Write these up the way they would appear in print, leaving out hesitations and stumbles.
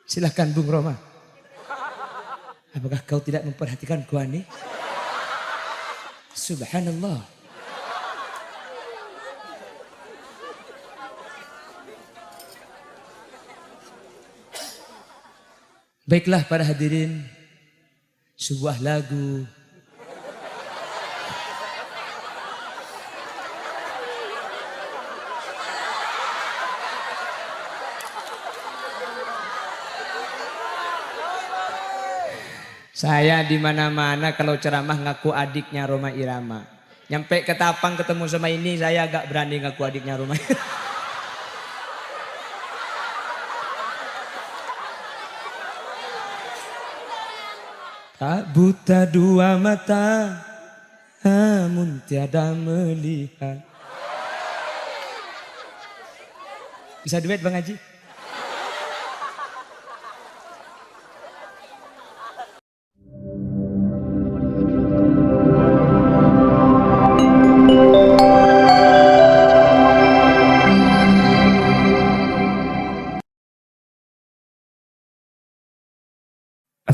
Silahkan Bung Roma. Apakah kau tidak memperhatikan gua nih? Subhanallah. Baiklah para hadirin, sebuah lagu saya di mana-mana kalau ceramah ngaku adiknya Rhoma Irama. Nyampe ke Tapang ketemu sama ini saya agak berani ngaku adiknya Rhoma. Tak buta dua mata, namun tiada melihat. Bisa duet Bang Haji?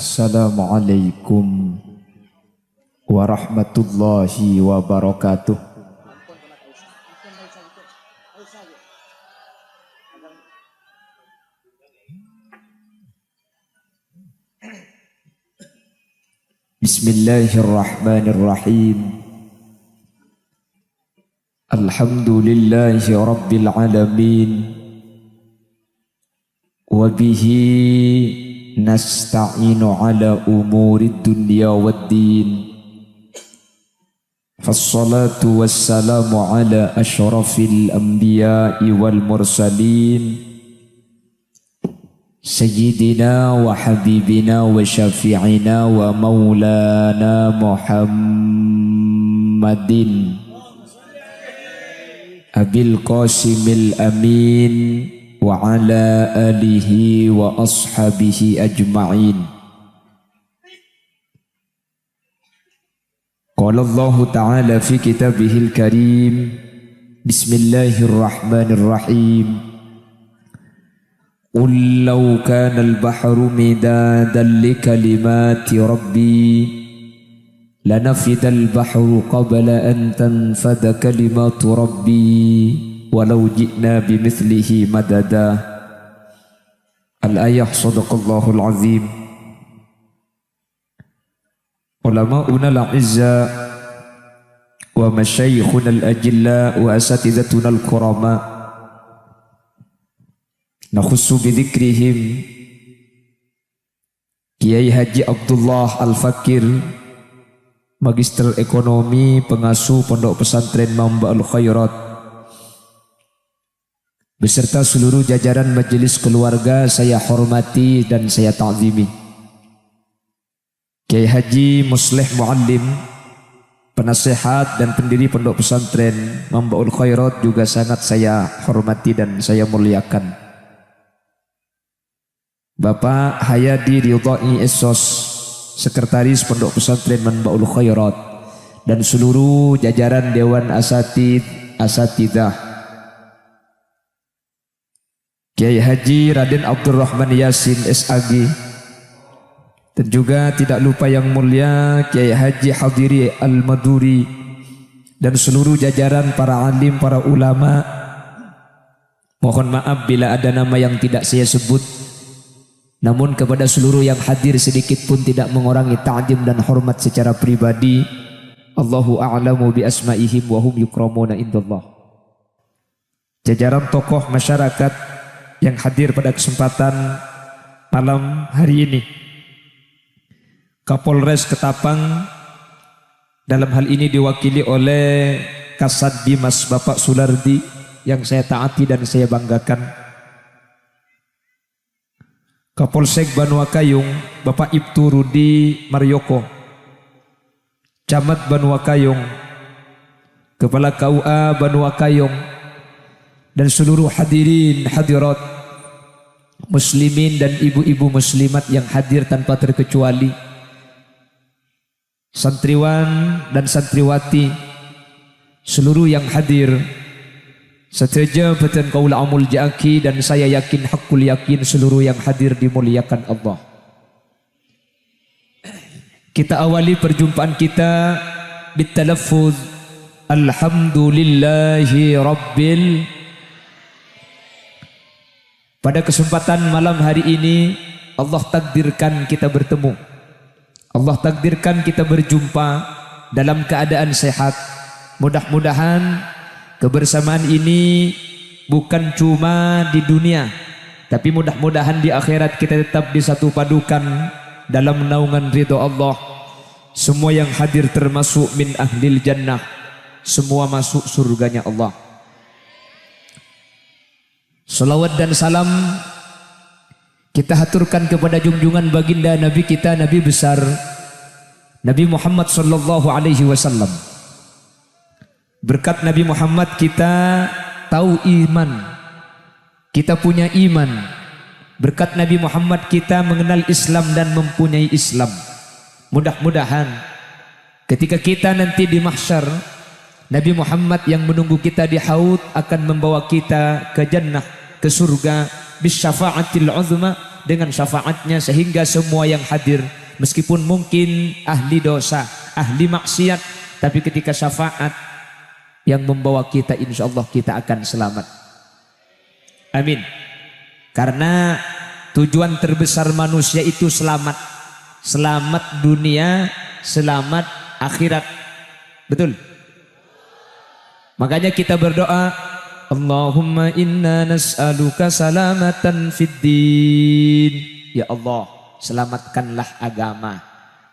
Assalamualaikum warahmatullahi wabarakatuh. Bismillahirrahmanirrahim. Alhamdulillahi rabbil alamin. Wabihi nasta'inu ala umurid dunya waddin. Fassalatu wassalamu ala ashrafil anbiya'i wal mursalin. Sayyidina wa habibina wa syafi'ina wa maulana Muhammadin Abil Qasimil Amin wa ala alihi wa ashabihi ajma'in. Qala Allah Ta'ala fi kitabihil karim. Bismillahirrahmanirrahim. Qul law kana al-bahru midadan li kalimati rabbi lanafida al-bahru qabla an tanfada kalimatu rabbi walau ji'na bimithlihi madada. Al-ayah sadaqallahul azim. Ulama'una al-izza wa masyayikhuna al-ajilla wa asatidatuna al-kurama nakhussu bidhikrihim Kiai Haji Abdullah Al-Fakir, Magister Ekonomi, pengasuh Pondok Pesantren Mamba'ul Khairat, beserta seluruh jajaran majelis keluarga saya hormati dan saya ta'zimi. Kiai Haji Musleh Muallim, penasehat dan pendiri Pondok Pesantren Mamba'ul Khairat juga sangat saya hormati dan saya muliakan. Bapak Hayadi Ridhai Essos, Sekretaris Pondok Pesantren Mamba'ul Khairat, dan seluruh jajaran Dewan Asatidah, Kiai Haji Raden Abdurrahman Yasin SAG, dan juga tidak lupa yang mulia Kiai Haji Hadiri Al-Maduri, dan seluruh jajaran para alim, para ulama. Mohon maaf bila ada nama yang tidak saya sebut. Namun kepada seluruh yang hadir sedikit pun tidak mengurangi ta'zim dan hormat secara pribadi. Allahu a'lamu bi asma'ihim wa hum yukramuna indallah. Jajaran tokoh masyarakat yang hadir pada kesempatan malam hari ini. Kapolres Ketapang dalam hal ini diwakili oleh Kasat Dimas Bapak Sulardi yang saya taati dan saya banggakan. Kapolsek Banuakayung Bapak Ibtu Rudi Maryoko, Camat Banuakayung, Kepala KUA Banuakayung, dan seluruh hadirin hadirat muslimin dan ibu-ibu muslimat yang hadir tanpa terkecuali, santriwan dan santriwati, seluruh yang hadir, Seteja beten kaula amul jaki dan saya yakin hakul yakin seluruh yang hadir dimuliakan Allah. Kita awali perjumpaan kita bitalaffuz alhamdulillahi rabbil. Pada kesempatan malam hari ini Allah takdirkan kita bertemu. Allah takdirkan kita berjumpa dalam keadaan sehat. Mudah-mudahan kebersamaan ini bukan cuma di dunia, tapi mudah-mudahan di akhirat kita tetap disatu padukan dalam naungan ridho Allah. Semua yang hadir termasuk min ahlil jannah, semua masuk surganya Allah. Salawat dan salam kita haturkan kepada junjungan baginda Nabi kita, Nabi besar Nabi Muhammad sallallahu alaihi wasallam. Berkat Nabi Muhammad kita tahu iman, kita punya iman. Berkat Nabi Muhammad kita mengenal Islam dan mempunyai Islam. Mudah-mudahan ketika kita nanti di mahsyar, Nabi Muhammad yang menunggu kita di haud akan membawa kita ke jannah, ke surga bisyafa'atil uzma, dengan syafaatnya, sehingga semua yang hadir meskipun mungkin ahli dosa, ahli maksiat, tapi ketika syafaat yang membawa kita, insya Allah kita akan selamat. Amin. Karena tujuan terbesar manusia itu selamat. Selamat dunia, selamat akhirat. Betul? Makanya kita berdoa, Allahumma inna nas'aluka salamatan fid din. Ya Allah, selamatkanlah agama.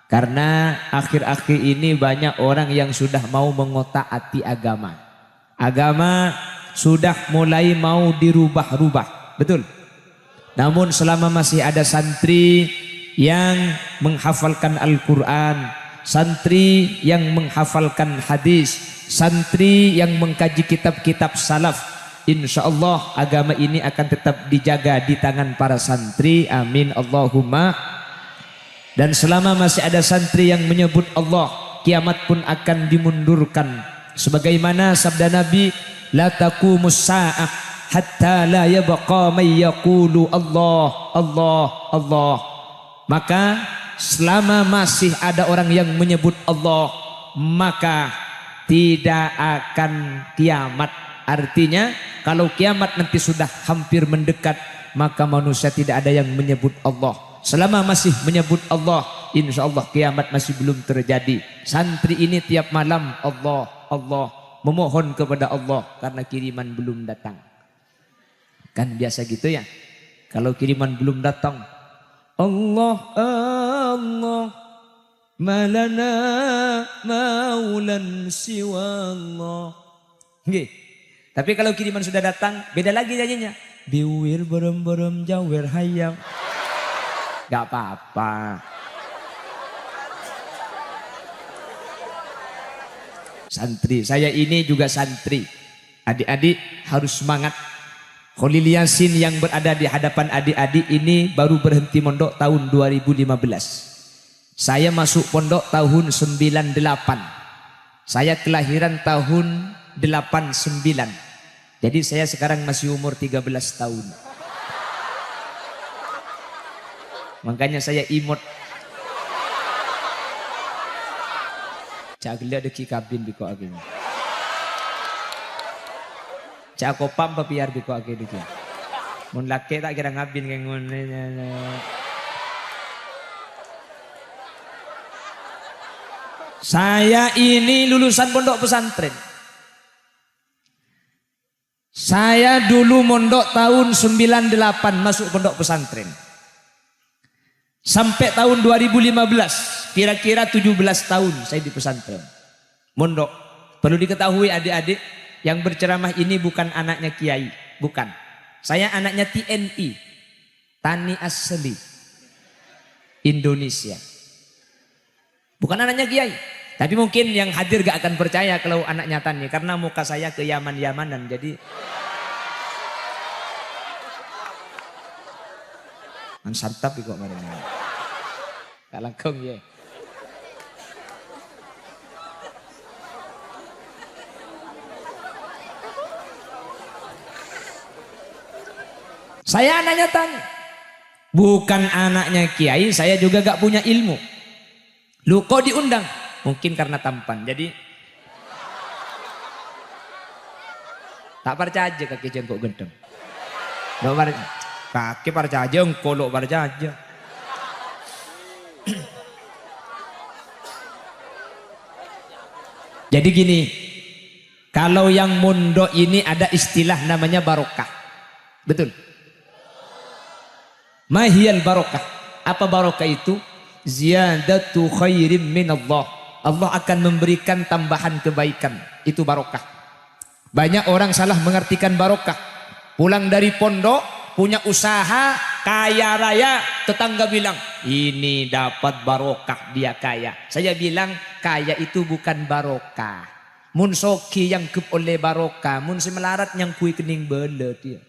Karena akhir-akhir ini banyak orang yang sudah mau mengotak-atik agama. Agama sudah mulai mau dirubah-rubah. Betul? Namun selama masih ada santri yang menghafalkan Al-Quran, santri yang menghafalkan hadis, santri yang mengkaji kitab-kitab salaf, insya Allah agama ini akan tetap dijaga di tangan para santri. Amin Allahumma. Dan selama masih ada santri yang menyebut Allah, kiamat pun akan dimundurkan. Sebagaimana sabda Nabi, la taqumus sa'ah hatta la yabqa may yaqulu Allah, Allah, Allah. Maka selama masih ada orang yang menyebut Allah, maka tidak akan kiamat. Artinya kalau kiamat nanti sudah hampir mendekat, maka manusia tidak ada yang menyebut Allah. Selama masih menyebut Allah, insya Allah kiamat masih belum terjadi. Santri ini tiap malam Allah, Allah, memohon kepada Allah karena kiriman belum datang. Kan biasa gitu ya. Kalau kiriman belum datang, Allah, Allah, malana maulan siwa Allah. Nggih. Tapi kalau kiriman sudah datang, beda lagi nyanyinya. Biwir berem-berem jawir hayam. Gak apa-apa. Santri, saya ini juga santri. Adik-adik harus semangat. Khalil Yasin yang berada di hadapan adik-adik ini baru berhenti mondok tahun 2015. Saya masuk pondok tahun 98. Saya kelahiran tahun 89. Jadi saya sekarang masih umur 13 tahun. Makanya saya imut. Cak gila deki kabin biko agin. Cak kopam papiar biko agin deki. Mun laki tak kira ngabin kayak ngene. Saya ini lulusan pondok pesantren. Saya dulu mondok tahun 98 masuk pondok pesantren. Sampai tahun 2015, kira-kira 17 tahun saya di pesantren. Mondok. Perlu diketahui adik-adik, yang berceramah ini bukan anaknya kiai, bukan. Saya anaknya TNI, Tani Asli Indonesia. Bukan anaknya kiai. Tapi mungkin yang hadir gak akan percaya kalau anaknya Tani, karena muka saya ke Yaman-Yamanan, jadi santap kok kemarin. Gak langkung ya. Saya anaknya tanya. Bukan anaknya kiai, saya juga gak punya ilmu. Lu kok diundang? Mungkin karena tampan. Jadi tak percaya aja kaki jengkok gendeng. Kaki percaya aja, kolok percaya aja. Jadi gini, kalau yang mondok ini ada istilah namanya barokah. Betul? Mahiyal barokah. Apa barokah itu? Ziyadatu khairim minallah. Allah akan memberikan tambahan kebaikan. Itu barokah. Banyak orang salah mengartikan barokah. Pulang dari pondok, punya usaha, kaya raya, tetangga bilang, ini dapat barokah, dia kaya. Saya bilang, kaya itu bukan barokah. Mun soki yang kep oleh barokah, mun si melarat yang kui kening bela dia.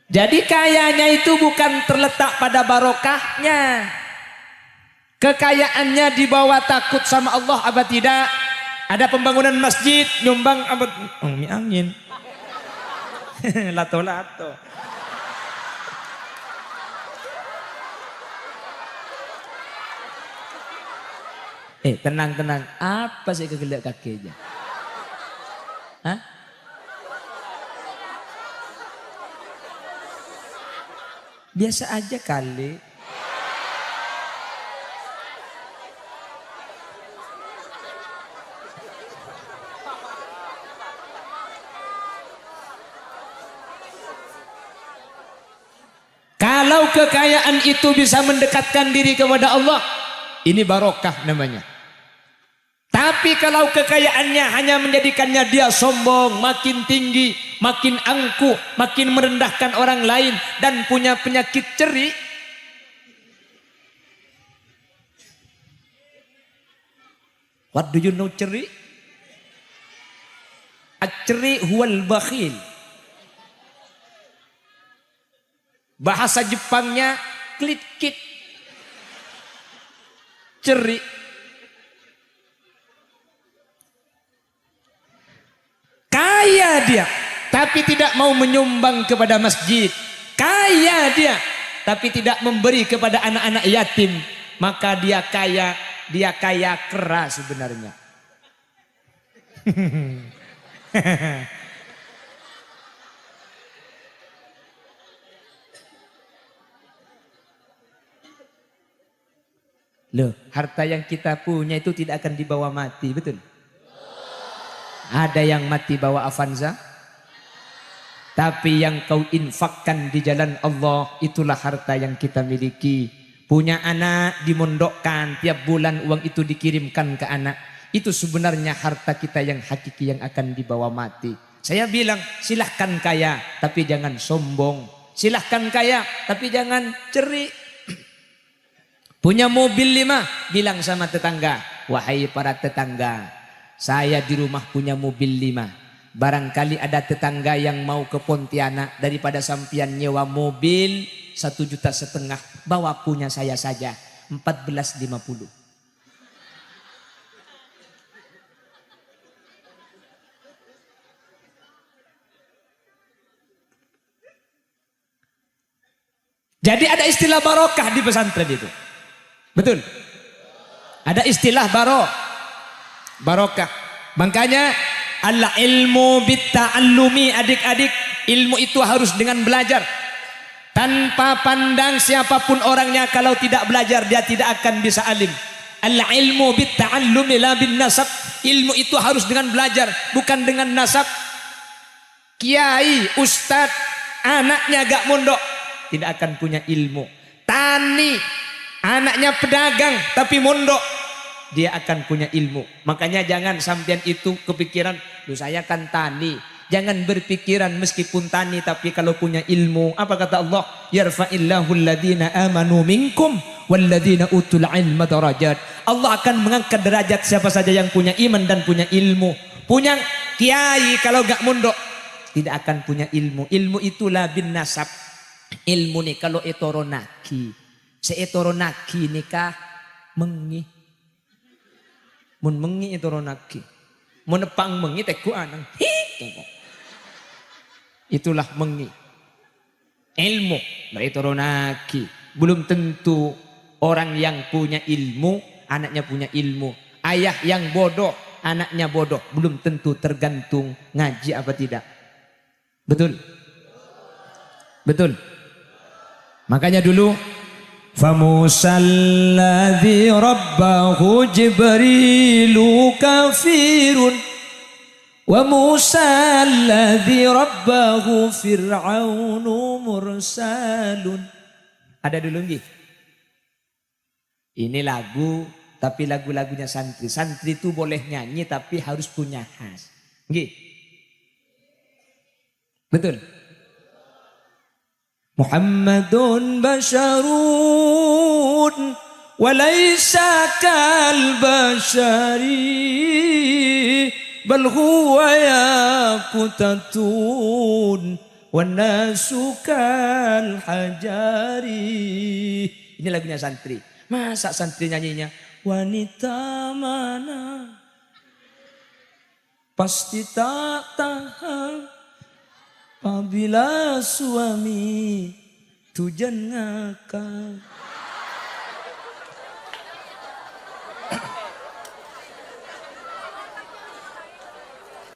Jadi kayanya itu bukan terletak pada barokahnya. Kekayaannya dibawa takut sama Allah apa tidak? Ada pembangunan masjid, nyumbang abad angin. Lato-lato. Tenang-tenang. Apa sih kegelak kakinya? Hah? Biasa aja kali. Kalau kekayaan itu bisa mendekatkan diri kepada Allah, ini barokah namanya. Tapi kalau kekayaannya hanya menjadikannya dia sombong, makin tinggi, makin angkuh, makin merendahkan orang lain, dan punya penyakit ceri, what do you know ceri? Aceri huwal bakhil. Bahasa Jepangnya klitkit. Ceri. Kaya dia, tapi tidak mau menyumbang kepada masjid. Kaya dia, tapi tidak memberi kepada anak-anak yatim. Maka dia kaya keras sebenarnya. Loh, harta yang kita punya itu tidak akan dibawa mati, betul? Ada yang mati bawa Avanza, tapi yang kau infakkan di jalan Allah, itulah harta yang kita miliki. Punya anak dimondokkan, tiap bulan uang itu dikirimkan ke anak. Itu sebenarnya harta kita yang hakiki yang akan dibawa mati. Saya bilang silahkan kaya, tapi jangan sombong. Silahkan kaya, tapi jangan ceri. Punya mobil 5, bilang sama tetangga, wahai para tetangga, saya di rumah punya mobil 5. Barangkali ada tetangga yang mau ke Pontianak, daripada sampian nyewa mobil 1,5 juta, bawa punya saya saja 14,50. Jadi ada istilah barokah di pesantren itu. Betul? Ada istilah barokah. Makanya al-ilmu bitta'allumi, adik-adik, ilmu itu harus dengan belajar. Tanpa pandang siapapun orangnya, kalau tidak belajar dia tidak akan bisa alim. Al-ilmu bitta'allumi la bin nasab. Ilmu itu harus dengan belajar, bukan dengan nasab. Kiai, ustadz, anaknya gak mondok, tidak akan punya ilmu. Tani, anaknya pedagang tapi mondok, dia akan punya ilmu. Makanya jangan sampean itu kepikiran, saya kan tani. Jangan berpikiran meskipun tani tapi kalau punya ilmu. Apa kata Allah? Yarfa'illahu alladhina amanu minkum walladhina utul ilma darajat. Allah akan mengangkat derajat siapa saja yang punya iman dan punya ilmu. Punya kiai kalau gak mondok tidak akan punya ilmu. Ilmu itulah bin nasab. Ilmu nih kalau etoronaki, seetoronaki nikah mengi, mun mengi etoronaki, mun nepang mengi teku anang, Itulah mengi. Ilmu dari turunaki. Belum tentu orang yang punya ilmu, anaknya punya ilmu. Ayah yang bodoh, anaknya bodoh. Belum tentu, tergantung ngaji apa tidak. Betul? Betul? Makanya dulu famusalladzi rabbahu jibrilu kafirun wa musalladzi rabbahu fir'aunu mursalun. Ada dulu nggih? Ini lagu tapi lagu-lagunya santri. Santri itu boleh nyanyi tapi harus punya khas. Nggih. Betul? Muhammadun basharun wa laysa kal bashari bal huwa yaqutatun wan nasu kal hajari. Ini lagunya santri. Masa santri nyanyinya wanita mana pasti tak tahan apabila suami tujan ngakak.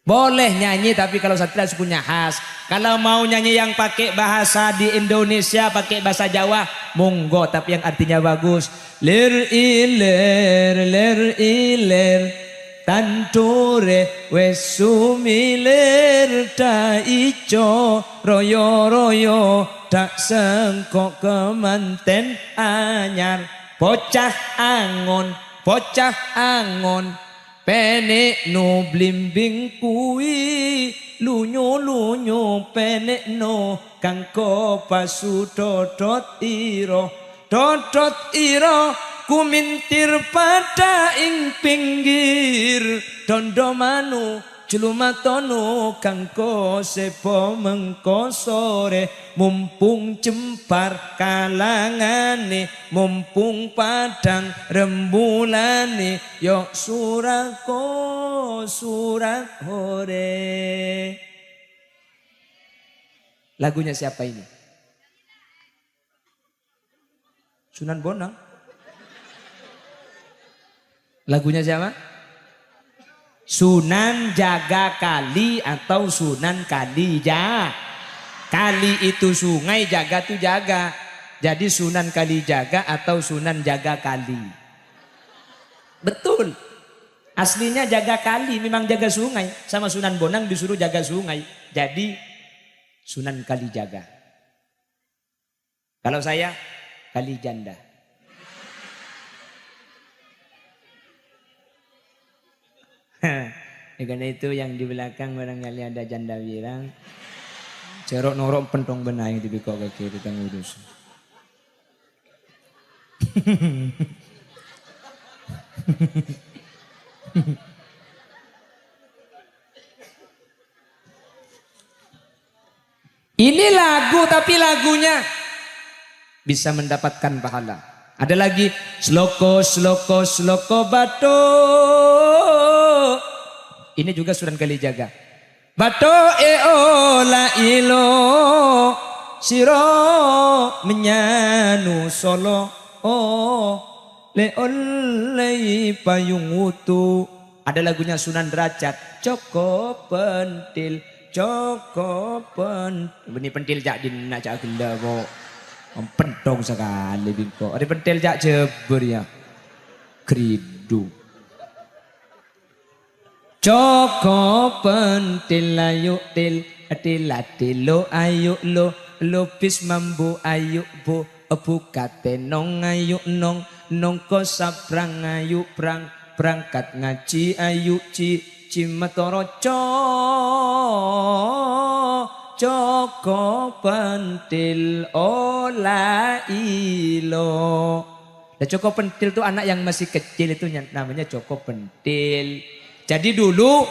Boleh nyanyi tapi kalau santri harus punya khas. Kalau mau nyanyi yang pakai bahasa di Indonesia, pakai bahasa Jawa, monggo tapi yang artinya bagus. Lir iler tanture wes sumilir ta ijo royo royo tak sengkok kemanten anyar bocah angon penek no blimbing kui lunyo penek no kangko pasu dodot iro kumintir pada ing pinggir dondo manu jelumatono kangko sepo mengko sore mumpung jempar kalangane mumpung padang rembulane yok surako surak hore. Lagunya siapa ini? Sunan Bonang. Lagunya siapa? Sunan Jaga Kali atau Sunan Kalijaga. Kali itu sungai, jaga itu jaga. Jadi Sunan Kalijaga atau Sunan Jaga Kali. Betul. Aslinya jaga kali, memang jaga sungai. Sama Sunan Bonang disuruh jaga sungai. Jadi Sunan Kalijaga. Kalau saya Kalijanda. Karena itu yang di belakang barangkali ada janda wirang. Cerok norok pentong benai di bikok kaki di tengah udus. Ini lagu tapi lagunya bisa mendapatkan pahala. Ada lagi sloko bato. Ini juga Sunan Kalijaga. Bato la ilo siro menyanu solo leolei payung utu. Ada lagunya Sunan Derajat. Joko pentil. Ini pentil jak din nak jak genda kok. Pentong sekali bingko. Ada pentil jak jebur ya. Kridu. Joko pentil ayu til lo ayu lo lupis mambu ayu bu bukate nong ayu nong ko saprang ayu prang berangkat ngaji ayu cimatoro Joko pentil ola ilo. Nah, Joko pentil itu anak yang masih kecil itu namanya Joko pentil. Jadi dulu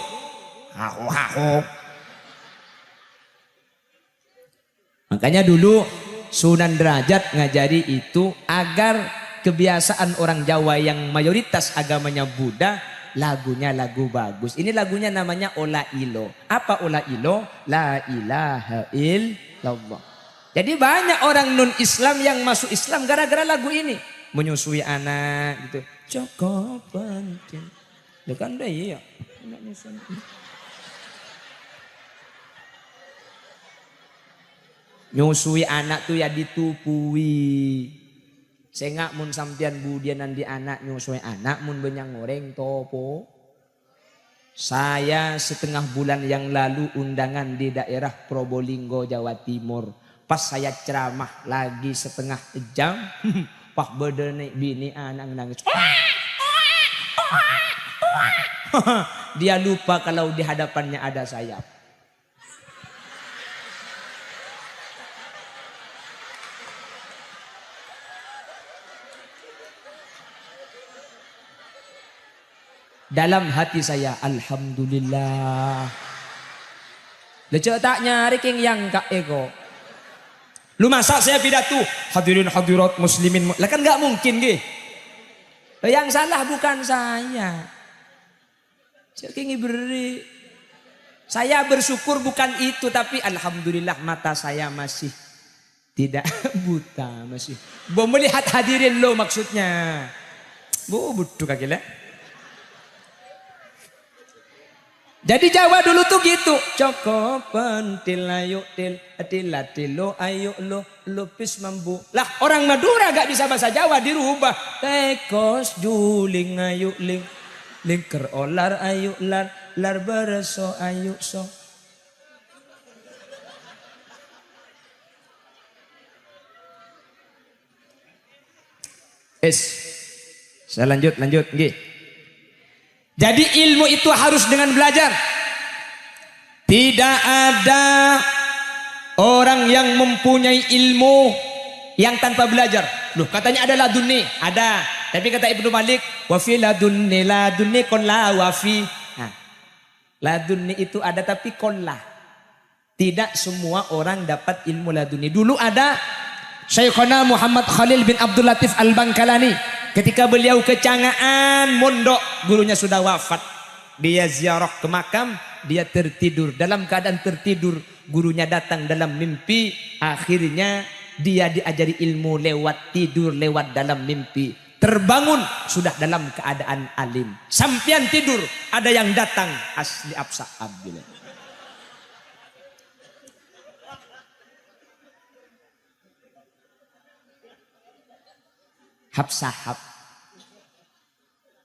makanya dulu Sunan Derajat ngajari itu agar kebiasaan orang Jawa yang mayoritas agamanya Buddha Lagunya lagu bagus. Ini lagunya namanya Ola Ilo. Apa Ola Ilo? La ilaha illallah. Jadi banyak orang non Islam yang masuk Islam gara-gara lagu ini. Menyusui anak gitu. Cukup penting. Ya kan deh iya. Nyusui anak tuh ya ditupui. Sengak mun sampian budianan di anak nyusui anak mun benyang goreng topo. Saya setengah bulan yang lalu undangan di daerah Probolinggo Jawa Timur. Pas saya ceramah lagi setengah jam. Pak bedene bini anak nangis. Dia lupa kalau di hadapannya ada saya. Dalam hati saya, alhamdulillah. Lecek tak nyari king yang kak ego. Lu masa saya pidato, hadirin hadirat muslimin. Lah kan nggak mungkin gih. Yang salah bukan saya. Ceking beri. Saya bersyukur bukan itu, tapi alhamdulillah mata saya masih tidak buta, masih. Mau melihat hadirin lo maksudnya. Bu butuh kaki lah. Jadi Jawa dulu tuh gitu. Coko pentil ayo til atilo ayo lo lupis mambu. Lah orang Madura gak bisa bahasa Jawa dirubah. Tekos juling ayo ling lingker olar ayo lar bereso ayo so. Saya lanjut nggih. Jadi ilmu itu harus dengan belajar. Tidak ada orang yang mempunyai ilmu yang tanpa belajar. Loh katanya ada ladunni, ada. Tapi kata Ibnu Malik, wa fi ladunni qalla wa fi. Nah, ladunni itu ada tapi qalla. Tidak semua orang dapat ilmu ladunni. Dulu ada Syekhona Muhammad Khalil bin Abdul Latif Al-Bangkalani. Ketika beliau kecangaan mondok, gurunya sudah wafat. Dia ziarah ke makam, dia tertidur. Dalam keadaan tertidur, gurunya datang dalam mimpi. Akhirnya dia diajari ilmu lewat tidur, lewat dalam mimpi. Terbangun, sudah dalam keadaan alim. Sampian tidur, ada yang datang. Asli Absa Abdullah. Hab.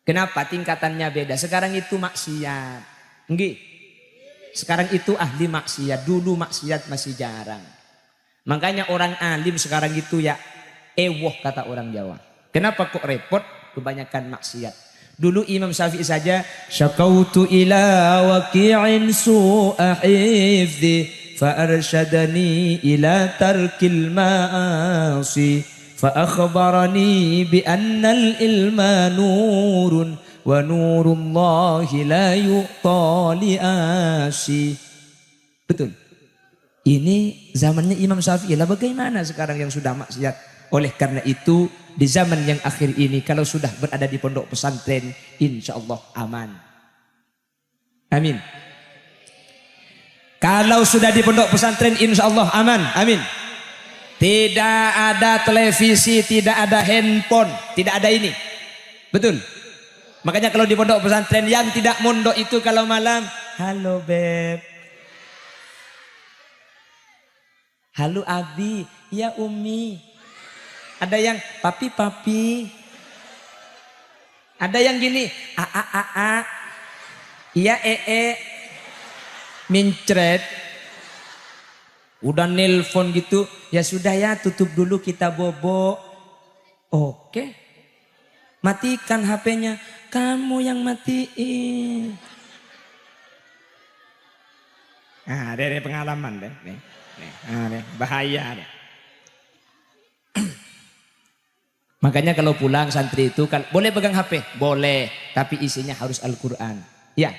Kenapa tingkatannya beda? Sekarang itu maksiat. Nggih. Sekarang itu ahli maksiat. Dulu maksiat masih jarang. Makanya orang alim sekarang itu ya ewoh kata orang Jawa. Kenapa kok repot? Kebanyakan maksiat. Dulu Imam Syafi'i saja syakautu ila waqi'in su'a hifdhi fa arsyadani ila tarkil ma'asi. فأخبرني بأن العلم نور ونور الله لا يعطى لآسي. Betul. Ini zamannya Imam Syafi'i. Lah bagaimana sekarang yang sudah maksiat? Oleh karena itu di zaman yang akhir ini kalau sudah berada di pondok pesantren insya Allah aman. Amin. Kalau sudah di pondok pesantren insya Allah aman. Amin. Tidak ada televisi, tidak ada handphone, tidak ada ini. Betul. Makanya kalau di pondok pesantren yang tidak mondok itu kalau malam, halo beb. Halo Abi, ya Umi. Ada yang papi. Ada yang gini, a. Iya mincret. Udah nelpon gitu, ya sudah ya tutup dulu kita bobo. Oke. Matikan HP-nya. Kamu yang matiin. Nah, dari pengalaman deh. Nih. Bahaya deh. Makanya kalau pulang santri itu boleh pegang HP? Boleh. Tapi isinya harus Al-Quran. Ya.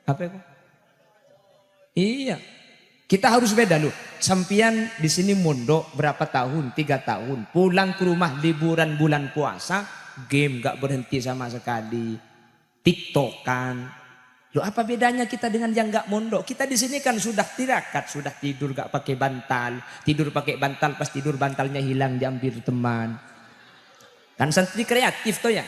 Apa itu? Iya. Kita harus beda loh. Sampian di sini mondok berapa tahun? 3 tahun. Pulang ke rumah liburan bulan puasa, game gak berhenti sama sekali. TikTokan. Loh apa bedanya kita dengan yang gak mondok? Kita di sini kan sudah tirakat, sudah tidur gak pakai bantal. Tidur pakai bantal, pas tidur bantalnya hilang diambil teman. Kan santri kreatif toh ya.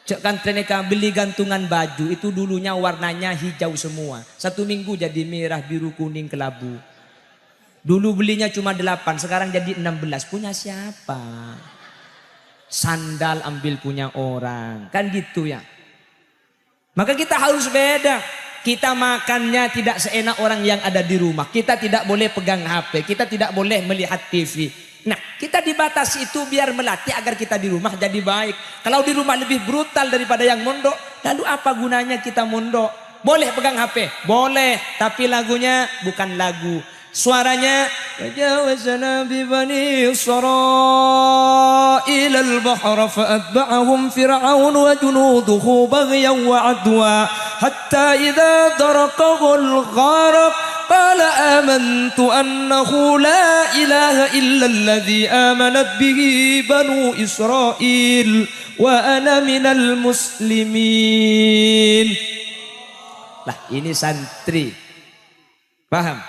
Cek kan treneka beli gantungan baju itu dulunya warnanya hijau semua. 1 minggu jadi merah, biru, kuning, kelabu. Dulu belinya cuma 8, sekarang jadi 16. Punya siapa? Sandal ambil punya orang. Kan gitu ya. Maka kita harus beda. Kita makannya tidak seenak orang yang ada di rumah. Kita tidak boleh pegang HP. Kita tidak boleh melihat TV. Nah, kita dibatasi itu biar melatih agar kita di rumah jadi baik. Kalau di rumah lebih brutal daripada yang mondok, lalu apa gunanya kita mondok? Boleh pegang HP? Boleh. Tapi lagunya bukan lagu. Suaranya wajawazna bi bani Israil al-bahr fa'atba'ahum fir'aun wa junuduhu baghyan wa 'adwa hatta idza darakahu al-gharq qala amantu annahu la ilaha illa alladhi amanat bihi banu Israil wa ana minal muslimin. Lah ini santri. Paham?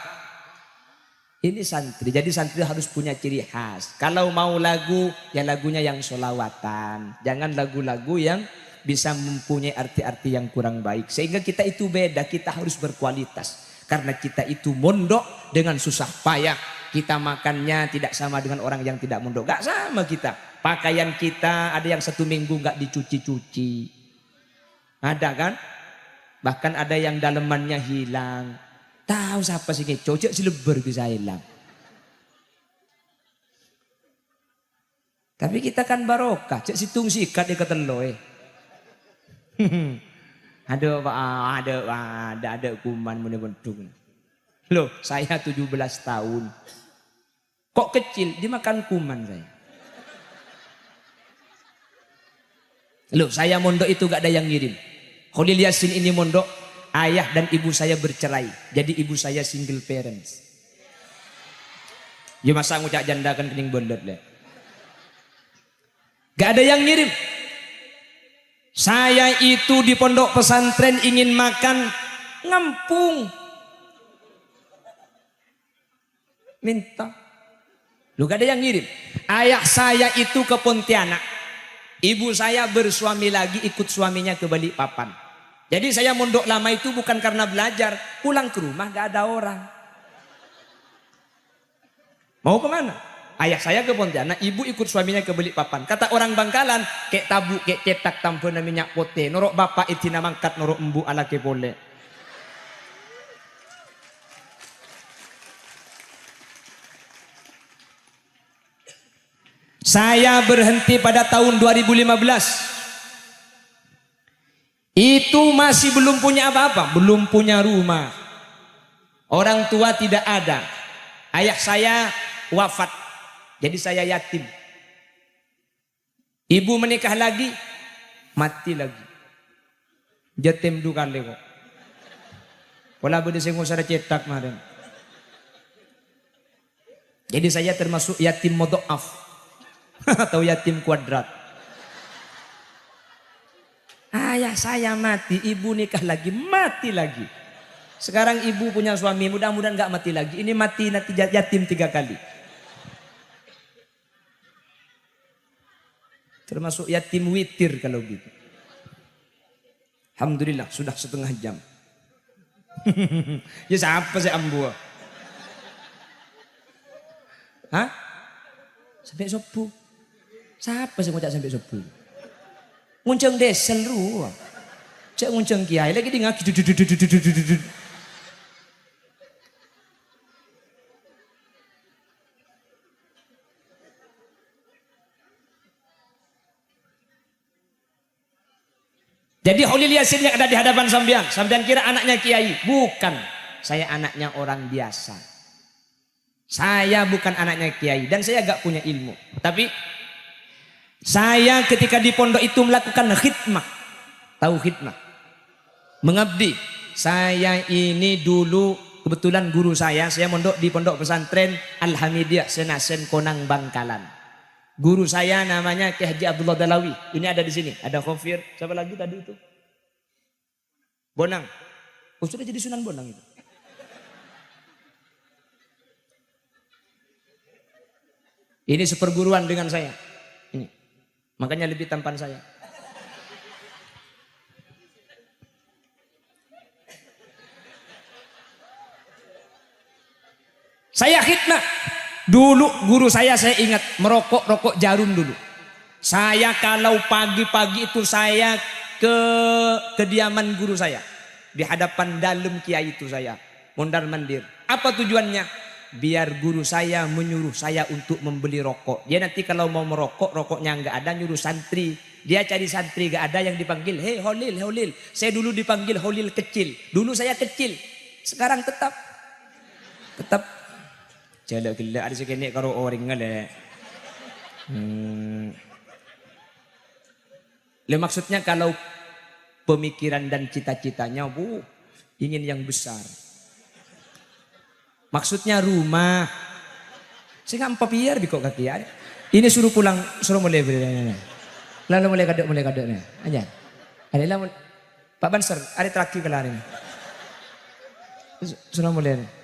Ini santri, jadi santri harus punya ciri khas. Kalau mau lagu, ya lagunya yang solawatan. Jangan lagu-lagu yang bisa mempunyai arti-arti yang kurang baik. Sehingga kita itu beda, kita harus berkualitas. Karena kita itu mondok dengan susah payah. Kita makannya tidak sama dengan orang yang tidak mondok. Gak sama kita. Pakaian kita ada yang 1 minggu gak dicuci-cuci. Ada kan? Bahkan ada yang dalemannya hilang. Tahu siapa sih keco, cek sileber bisa hilang. Tapi kita kan barokah, cek situng sikat di keteloy. Ada kuman bener-bener. Loh, saya 17 tahun. Kok kecil dimakan kuman saya. Loh, saya mondok itu gak ada yang ngirim. Khalil Yasin ini mondok, ayah dan ibu saya bercerai. Jadi ibu saya single parents. Ya masa ngucak janda kan kening bondet lah. Gak ada yang ngirim. Saya itu di pondok pesantren ingin makan ngampung. Minta. Lu gak ada yang ngirim. Ayah saya itu ke Pontianak. Ibu saya bersuami lagi, ikut suaminya ke Balikpapan. Jadi saya mondok lama itu bukan karena belajar. Pulang ke rumah gak ada orang. Mau kemana? Ayah saya ke Pontianak, ibu ikut suaminya ke Balikpapan. Kata orang Bangkalan, kek tabu, kek cetak tampuna minyak pote. Norok bapak itina mangkat, norok embu ala ke boleh. Saya berhenti pada tahun 2015. Itu masih belum punya apa-apa, belum punya rumah. Orang tua tidak ada. Ayah saya wafat, jadi saya yatim. Ibu menikah lagi, mati lagi. Jatim dua kali kok. Wala boleh saya ngusara cetak kemarin. Jadi saya termasuk yatim modhoaf atau yatim kuadrat. Ayah saya mati, ibu nikah lagi, mati lagi. Sekarang ibu punya suami, mudah-mudahan gak mati lagi. Ini mati nanti yatim 3 kali. Termasuk yatim witir kalau gitu. Alhamdulillah sudah 1/2 jam. Ya siapa sih ambu? Hah? Sampai subuh. Siapa sih ngocak sampai subuh? Ngunceng desel ru. Cek ngunceng kiai lagi di ngaki. Jadi Khalil Yasin yang ada di hadapan sampean, sampean kira anaknya kiai? Bukan. Saya anaknya orang biasa. Saya bukan anaknya kiai dan saya gak punya ilmu. Tapi saya ketika di pondok itu melakukan khidmah. Tahu khidmah? Mengabdi. Saya ini dulu Kebetulan guru saya mondok di pondok pesantren Al-Hamidiyah Senasen Konang Bangkalan. Guru saya namanya Ki Haji Abdullah Dalawi. Ini ada di sini. Ada Khofir. Siapa lagi tadi itu? Bonang. Oh, sudah jadi Sunan Bonang itu. Ini seperguruan dengan saya. Ini. Makanya lebih tampan saya. Saya khidmat. Dulu guru saya ingat merokok rokok jarum dulu. Saya kalau pagi-pagi itu saya ke kediaman guru saya. Di hadapan dalam kiai itu saya. Mondar mandir. Apa tujuannya? Biar guru saya menyuruh saya untuk membeli rokok. Dia nanti kalau mau merokok, rokoknya nggak ada, nyuruh santri. Dia cari santri nggak ada yang dipanggil. Hei Holil, Holil. Saya dulu dipanggil Holil kecil. Dulu saya kecil. Sekarang tetap. Jalak gila ada sekene karo orang ngale. Maksudnya kalau pemikiran dan cita-citanya ingin yang besar. Maksudnya rumah. Saya nggak papiar biko kaki ya. Ini suruh pulang, suruh mulai. Lalu mulai kadek nih. Aja. Ada lah Pak Banser, ada terakhir kelarin. Suruh mulai.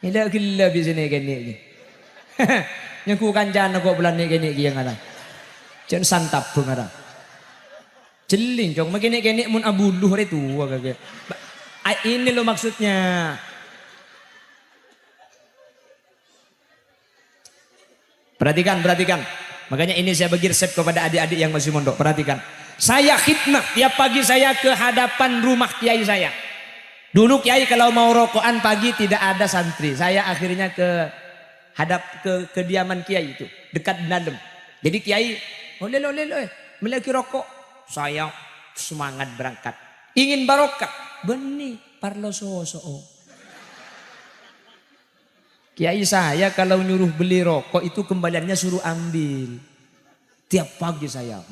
Ila gila bisa nih gini. Yang ku kanjana kok bulan nih gini yang ada. Jangan santap pun ada. Jeling jong begini mun abuluh itu kagak. Ini lo maksudnya. Perhatikan. Makanya ini saya bagi resep kepada adik-adik yang masih mondok. Perhatikan. Saya khidmat tiap pagi saya ke hadapan rumah kiai saya. Dulu kiai kalau mau rokokan pagi tidak ada santri. Saya akhirnya ke kediaman kiai itu dekat dalam. Jadi kiai, oleh, melaki rokok. Saya semangat berangkat. Ingin barokah. Benih parlo so. Kiai saya kalau nyuruh beli rokok itu kembaliannya suruh ambil. Tiap pagi saya.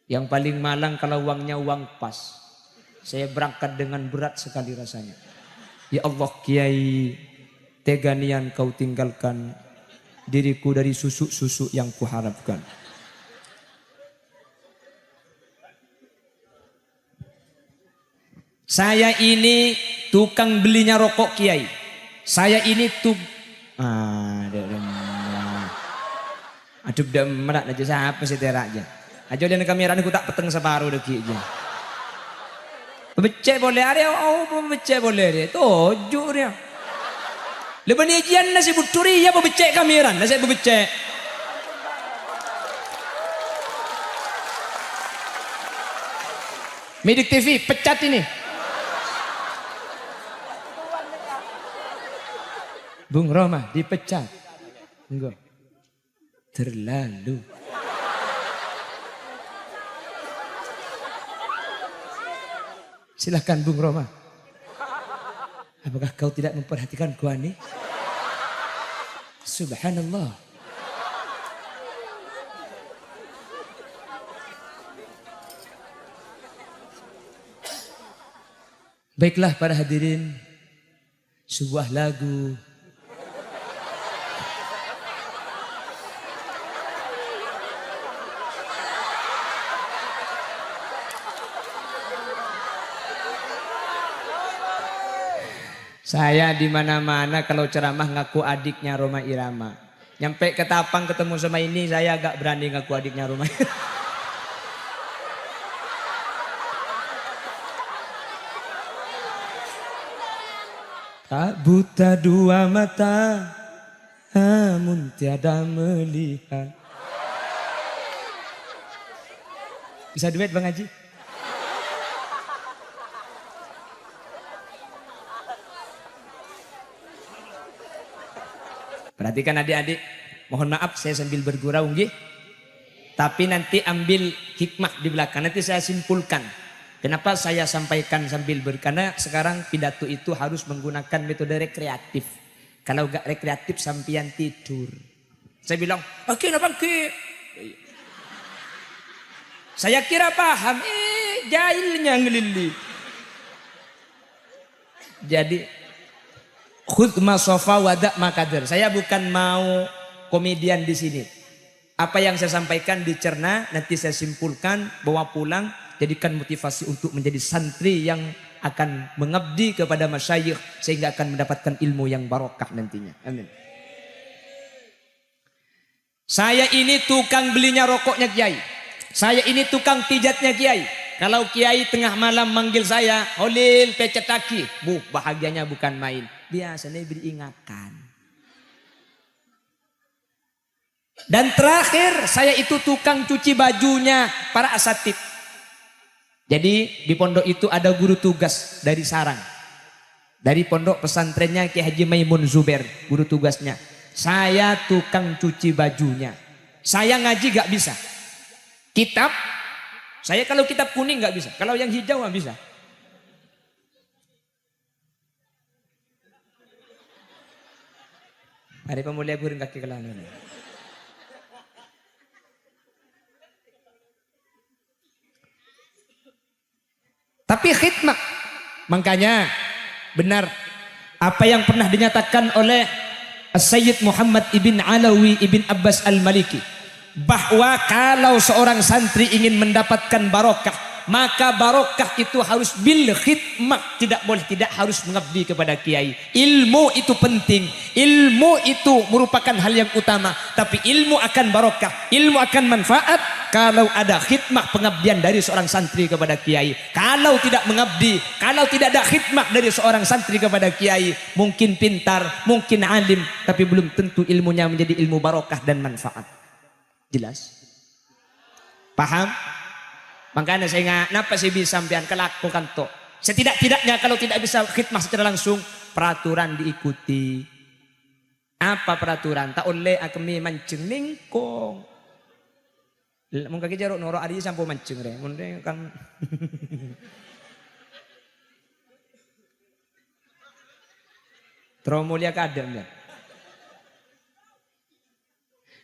Yang paling malang kalau uangnya uang pas. Saya berangkat dengan berat sekali rasanya. Ya Allah Kiai, teganian kau tinggalkan diriku dari susu yang kuharapkan. Saya ini tukang belinya rokok Kiai. Saya ini aduh merak aja siapa sih teraknya. Aja dan kamera aku tak peteng separuh deki aja. Becek boleh ada, becek boleh dia. Tujuh dia. Lepas ni ajian nasi buturi ya becek kamera, nasi becek. Medik TV pecat ini. Bung Roma dipecat. Enggak. Terlalu. Silahkan Bung Roma. Apakah kau tidak memperhatikan gua nih? Subhanallah. Baiklah para hadirin. Sebuah lagu. Saya di mana-mana kalau ceramah ngaku adiknya Roma Irama. Nyampe ke Tapang ketemu sama ini saya agak berani ngaku adiknya Roma Irama. Tak buta dua mata, namun tiada melihat. Bisa duet Bang Haji? Perhatikan adik-adik, mohon maaf saya sambil bergurau nggih. Tapi nanti ambil hikmah di belakang, nanti saya simpulkan. Kenapa saya sampaikan sambil karena sekarang pidato itu harus menggunakan metode rekreatif. Kalau gak rekreatif sampean tidur. Saya bilang, oke, bangke. Saya kira paham, jahilnya ngelili. Jadi khudh ma sofa wada makader. Saya bukan mau komedian di sini. Apa yang saya sampaikan dicerna, nanti saya simpulkan, bawa pulang, jadikan motivasi untuk menjadi santri yang akan mengabdi kepada masyayikh sehingga akan mendapatkan ilmu yang barokah nantinya. Amin. Saya ini tukang belinya rokoknya Kiai. Saya ini tukang pijatnya Kiai. Kalau Kiai tengah malam manggil saya, Holil pecetaki. Bahagianya bukan main. Biasanya beri ingatan. Dan terakhir, saya itu tukang cuci bajunya para asatid. Jadi di pondok itu ada guru tugas dari Sarang. Dari pondok pesantrennya Ki Haji Maimun Zubair, guru tugasnya. Saya tukang cuci bajunya. Saya ngaji gak bisa. Kitab, saya kalau kitab kuning gak bisa. Kalau yang hijau gak bisa. Ada pemulia guring kaki kelana. Tapi khidmat. Makanya benar apa yang pernah dinyatakan oleh Sayyid Muhammad ibn Alawi ibn Abbas al-Maliki. Bahwa kalau seorang santri ingin mendapatkan barokah, maka barokah itu harus bil khidmah. Tidak boleh tidak harus mengabdi kepada kiai. Ilmu itu penting. Ilmu itu merupakan hal yang utama. Tapi ilmu akan barokah, ilmu akan manfaat kalau ada khidmah pengabdian dari seorang santri kepada kiai. Kalau tidak mengabdi, kalau tidak ada khidmah dari seorang santri kepada kiai, mungkin pintar, mungkin alim, tapi belum tentu ilmunya menjadi ilmu barokah dan manfaat. Jelas? Paham? Makanya saya ingat, kenapa saya bisa sampean kelakukan toh? Setidak-tidaknya kalau tidak bisa khidmah secara langsung, peraturan diikuti. Apa peraturan? Tak oleh akemi mancing ningkong. Mungkin kita jarok norok hari sampai mancing re. Mungkin kan. Tromulia kadang ya.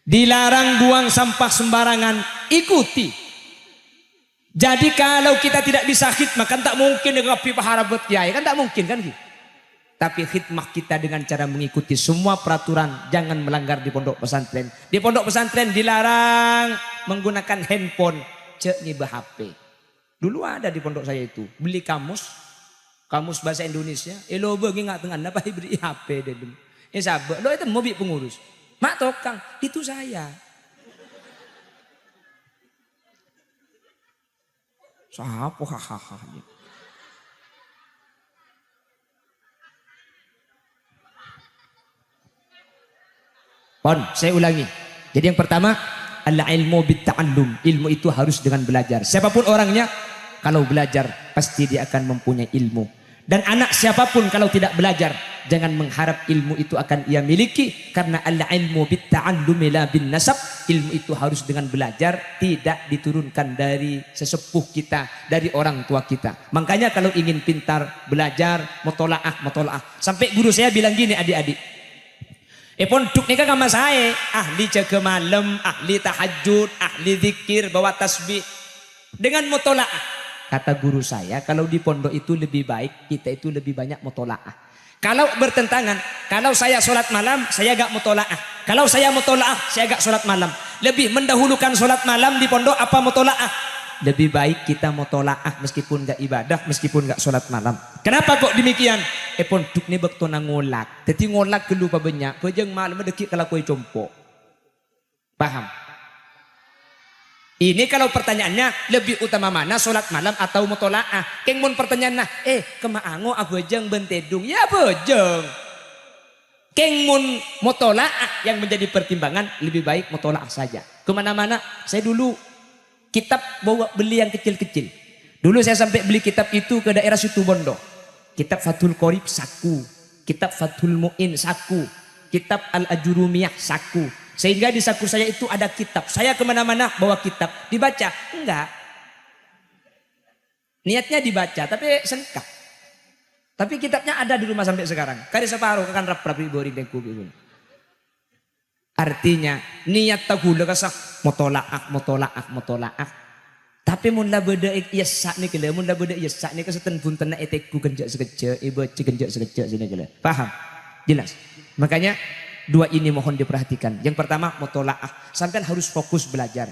Dilarang buang sampah sembarangan, ikuti. Jadi kalau kita tidak bisa khidmah, kan tak mungkin dengan pahara buat kiai, kan tak mungkin kan gitu. Tapi khidmah kita dengan cara mengikuti semua peraturan, jangan melanggar di pondok pesantren. Di pondok pesantren dilarang menggunakan handphone, cek nyibah HP. Dulu ada di pondok saya itu, beli kamus bahasa Indonesia, elo bagi nggak tengah, apa beri HP deh dulu. Sabar, lo itu mobil pengurus. Mak tokang, itu saya. Siapa hahaha. Pon, saya ulangi. Jadi yang pertama, al-ilmu bitta'allum. Ilmu itu harus dengan belajar. Siapapun orangnya, kalau belajar pasti dia akan mempunyai ilmu. Dan anak siapapun kalau tidak belajar, jangan mengharap ilmu itu akan ia miliki, karena al-ilmu bitta'allumi la bin nasab. Ilmu itu harus dengan belajar, tidak diturunkan dari sesepuh kita, dari orang tua kita. Makanya kalau ingin pintar, belajar, mutolaah. Sampai guru saya bilang gini, adik-adik. Pondok ni kan sama saya, ahli jaga malam, ahli tahajud, ahli zikir, bawa tasbih. Dengan mutolaah. Kata guru saya, kalau di pondok itu lebih baik, kita itu lebih banyak mutolaah. Kalau bertentangan, kalau saya sholat malam, saya gak mutolaah. Kalau saya mutolaah, saya gak sholat malam. Lebih mendahulukan sholat malam di pondok apa mutolaah? Lebih baik kita mutolaah meskipun gak ibadah, meskipun gak sholat malam. Kenapa kok demikian? Pondok ni bektona ngolak. Jadi ngolak ke lupa banyak. Pejeng malam dekik kalau kue compok. Paham? Ini kalau pertanyaannya lebih utama mana, sholat malam atau mutolaah? Keng mun pertanyaan kemaango abojeng bentedung, ya bojeng. Keng mun mutolaah yang menjadi pertimbangan, lebih baik mutolaah saja. Kemana-mana, saya dulu kitab bawa beli yang kecil-kecil. Dulu saya sampai beli kitab itu ke daerah Situbondo. Kitab Fathul Qorib saku, kitab Fathul Mu'in saku, kitab Al-Ajurumiyah saku. Sehingga di saku saya itu ada kitab. Saya kemana-mana bawa kitab. Dibaca? Enggak. Niatnya dibaca, tapi sengkak. Tapi kitabnya ada di rumah sampai sekarang. Kari separuh, kan rap-rap ibori dan kubi. Artinya niat tagula kasah motolaak. Tapi mun la beda yasa ni kele, mun la beda yasa ni keseten bunten etekku genjak sekejap, ibu genjak sekejap sini kele. Paham? Jelas. Makanya dua ini mohon diperhatikan. Yang pertama motolaah. Sampean harus fokus belajar.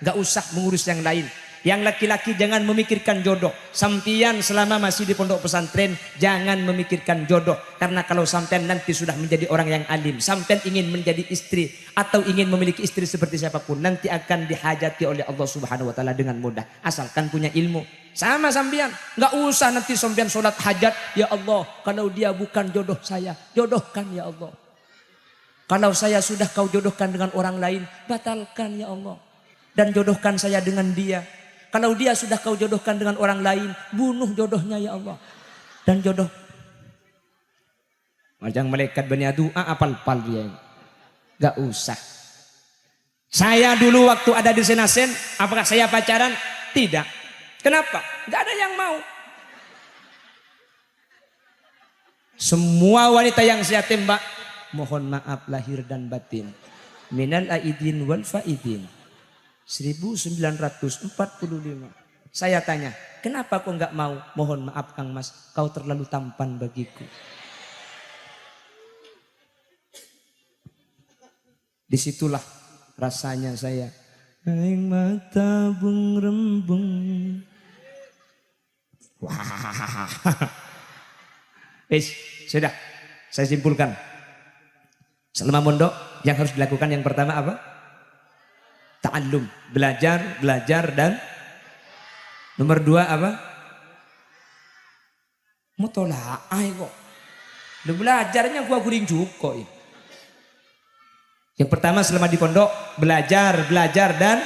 Gak usah mengurus yang lain. Yang laki-laki jangan memikirkan jodoh. Sampian selama masih di pondok pesantren jangan memikirkan jodoh. Karena kalau sampean nanti sudah menjadi orang yang alim, sampean ingin menjadi istri atau ingin memiliki istri seperti siapapun, nanti akan dihajati oleh Allah Subhanahu wa taala dengan mudah. Asalkan punya ilmu. Sama sampean, nggak usah nanti sampean sholat hajat, ya Allah, kalau dia bukan jodoh saya, jodohkan ya Allah. Kalau saya sudah kau jodohkan dengan orang lain, batalkan ya Allah. Dan jodohkan saya dengan dia. Kalau dia sudah kau jodohkan dengan orang lain, bunuh jodohnya ya Allah. Dan jodoh. Macam malaikat Bani Doa apal-pal dia. Gak usah. Saya dulu waktu ada di Senasen, apakah saya pacaran? Tidak. Kenapa? Gak ada yang mau. Semua wanita yang saya tembak, mohon maaf lahir dan batin. Minal aidin wal faidin. 1945. Saya tanya, kenapa kau nggak mau? Mohon maaf Kang Mas, kau terlalu tampan bagiku. Disitulah rasanya saya. Aing mata bung rembung. Wah. Sudah, saya simpulkan. Selama mondok yang harus dilakukan yang pertama apa? Ta'allum, belajar dan nomor 2 apa? Mutola'ah kok. Udah belajarnya gua guring juga. Yang pertama selama di pondok belajar dan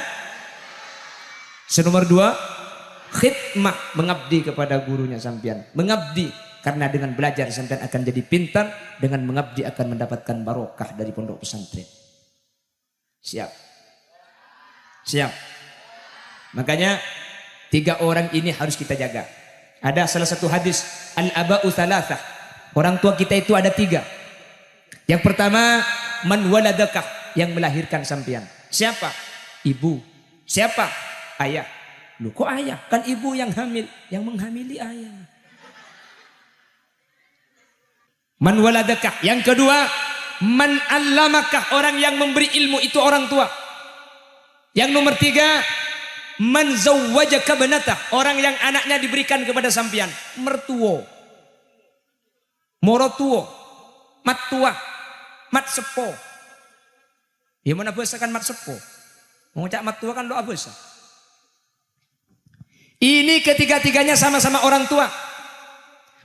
nomor 2 khidmah, mengabdi kepada gurunya sampean. Mengabdi karena dengan belajar sampean akan jadi pintar, dengan mengabdi akan mendapatkan barokah dari pondok pesantren. Siap. Makanya 3 orang ini harus kita jaga. Ada salah satu hadis, al-aba'u thalathah. Orang tua kita itu ada 3. Yang pertama, man waladakah, yang melahirkan sampean. Siapa? Ibu. Siapa? Ayah. Loh kok ayah? Kan ibu yang hamil, yang menghamili ayah. Man waladakah. Yang kedua, man allamakah, orang yang memberi ilmu itu orang tua. Yang nomor 3, man zawwajaka banatah, orang yang anaknya diberikan kepada sampean. Mertuo, morotuo, mattua, matsepo. Ya mana bahasa kan matsepo? Mengucap mattua kan doa bahasa. Ini ketiga-tiganya sama-sama orang tua.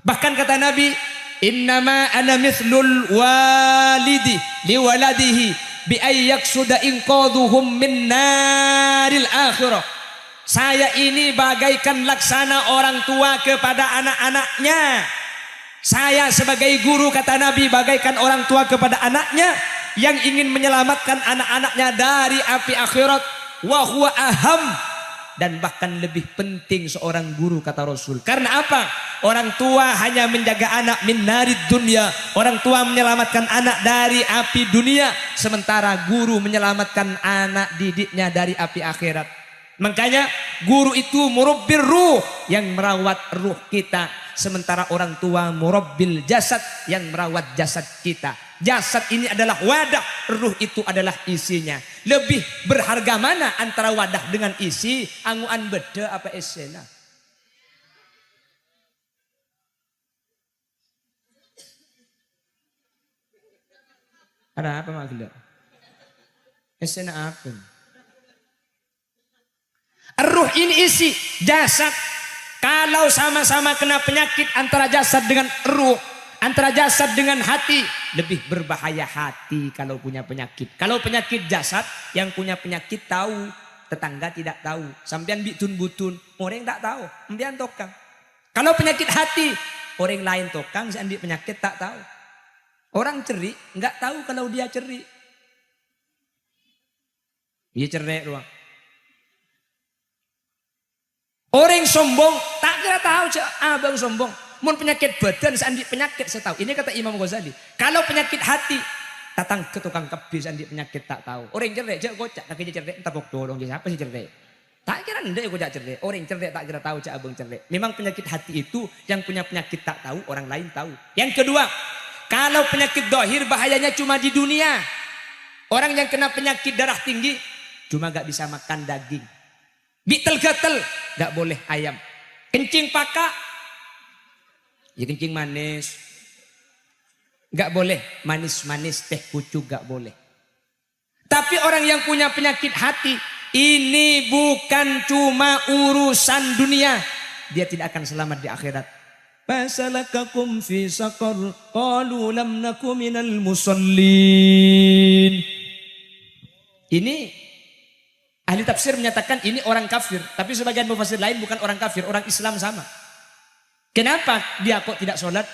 Bahkan kata Nabi, innama ana mithlul walidi liwaladihi bi ayyaksuda inqadhuhum min naril akhirah. Saya ini bagaikan laksana orang tua kepada anak-anaknya. Saya sebagai guru kata Nabi bagaikan orang tua kepada anaknya yang ingin menyelamatkan anak-anaknya dari api akhirat. Wa huwa aham, dan bahkan lebih penting seorang guru kata Rasul. Karena apa? Orang tua hanya menjaga anak min narid dunia. Orang tua menyelamatkan anak dari api dunia, sementara guru menyelamatkan anak didiknya dari api akhirat. Makanya guru itu murabbir ruh, yang merawat ruh kita, sementara orang tua murabbil jasad, yang merawat jasad kita. Jasad ini adalah wadah, ruh itu adalah isinya. Lebih berharga mana antara wadah dengan isi? Anguan beda apa esena? Ada apa Mak Gila? Esena apa? Ruh ini isi, jasad. Kalau sama-sama kena penyakit antara jasad dengan ruh, antara jasad dengan hati, lebih berbahaya hati kalau punya penyakit. Kalau penyakit jasad, yang punya penyakit tahu, tetangga tidak tahu. Sampean bitun-butun, orang tak tahu, sampean tokang. Kalau penyakit hati, orang lain tokang, seandi penyakit tak tahu. Orang cerik, nggak tahu kalau dia cerik. Dia cerik doang. Orang sombong, tak kira tahu abang sombong. Mun penyakit badan, seandi penyakit saya tahu. Ini kata Imam Ghazali. Kalau penyakit hati, Datang ke tukang kebisan di penyakit tak tahu. Orang cerdik, cak kocak, kakinya cerdik, entah bok tolong siapa sih cerdik. Tak kira ndek kocak cerdik, orang cerdik tak kira tahu cak abang cerdik. Memang penyakit hati itu yang punya penyakit tak tahu, orang lain tahu. Yang kedua, kalau penyakit dohir bahayanya cuma di dunia. Orang yang kena penyakit darah tinggi cuma gak bisa makan daging. Bitel-gatel gak boleh ayam. Kencing pakak, ya kencing manis. Gak boleh manis-manis teh pucuk gak boleh. Tapi orang yang punya penyakit hati, ini bukan cuma urusan dunia. Dia tidak akan selamat di akhirat. Fasalakakum fi saqar qalu lam naku minal musallin. Ini ahli tafsir menyatakan ini orang kafir. Tapi sebagian mufassir lain bukan orang kafir, orang Islam sama. Kenapa dia kok tidak sholat?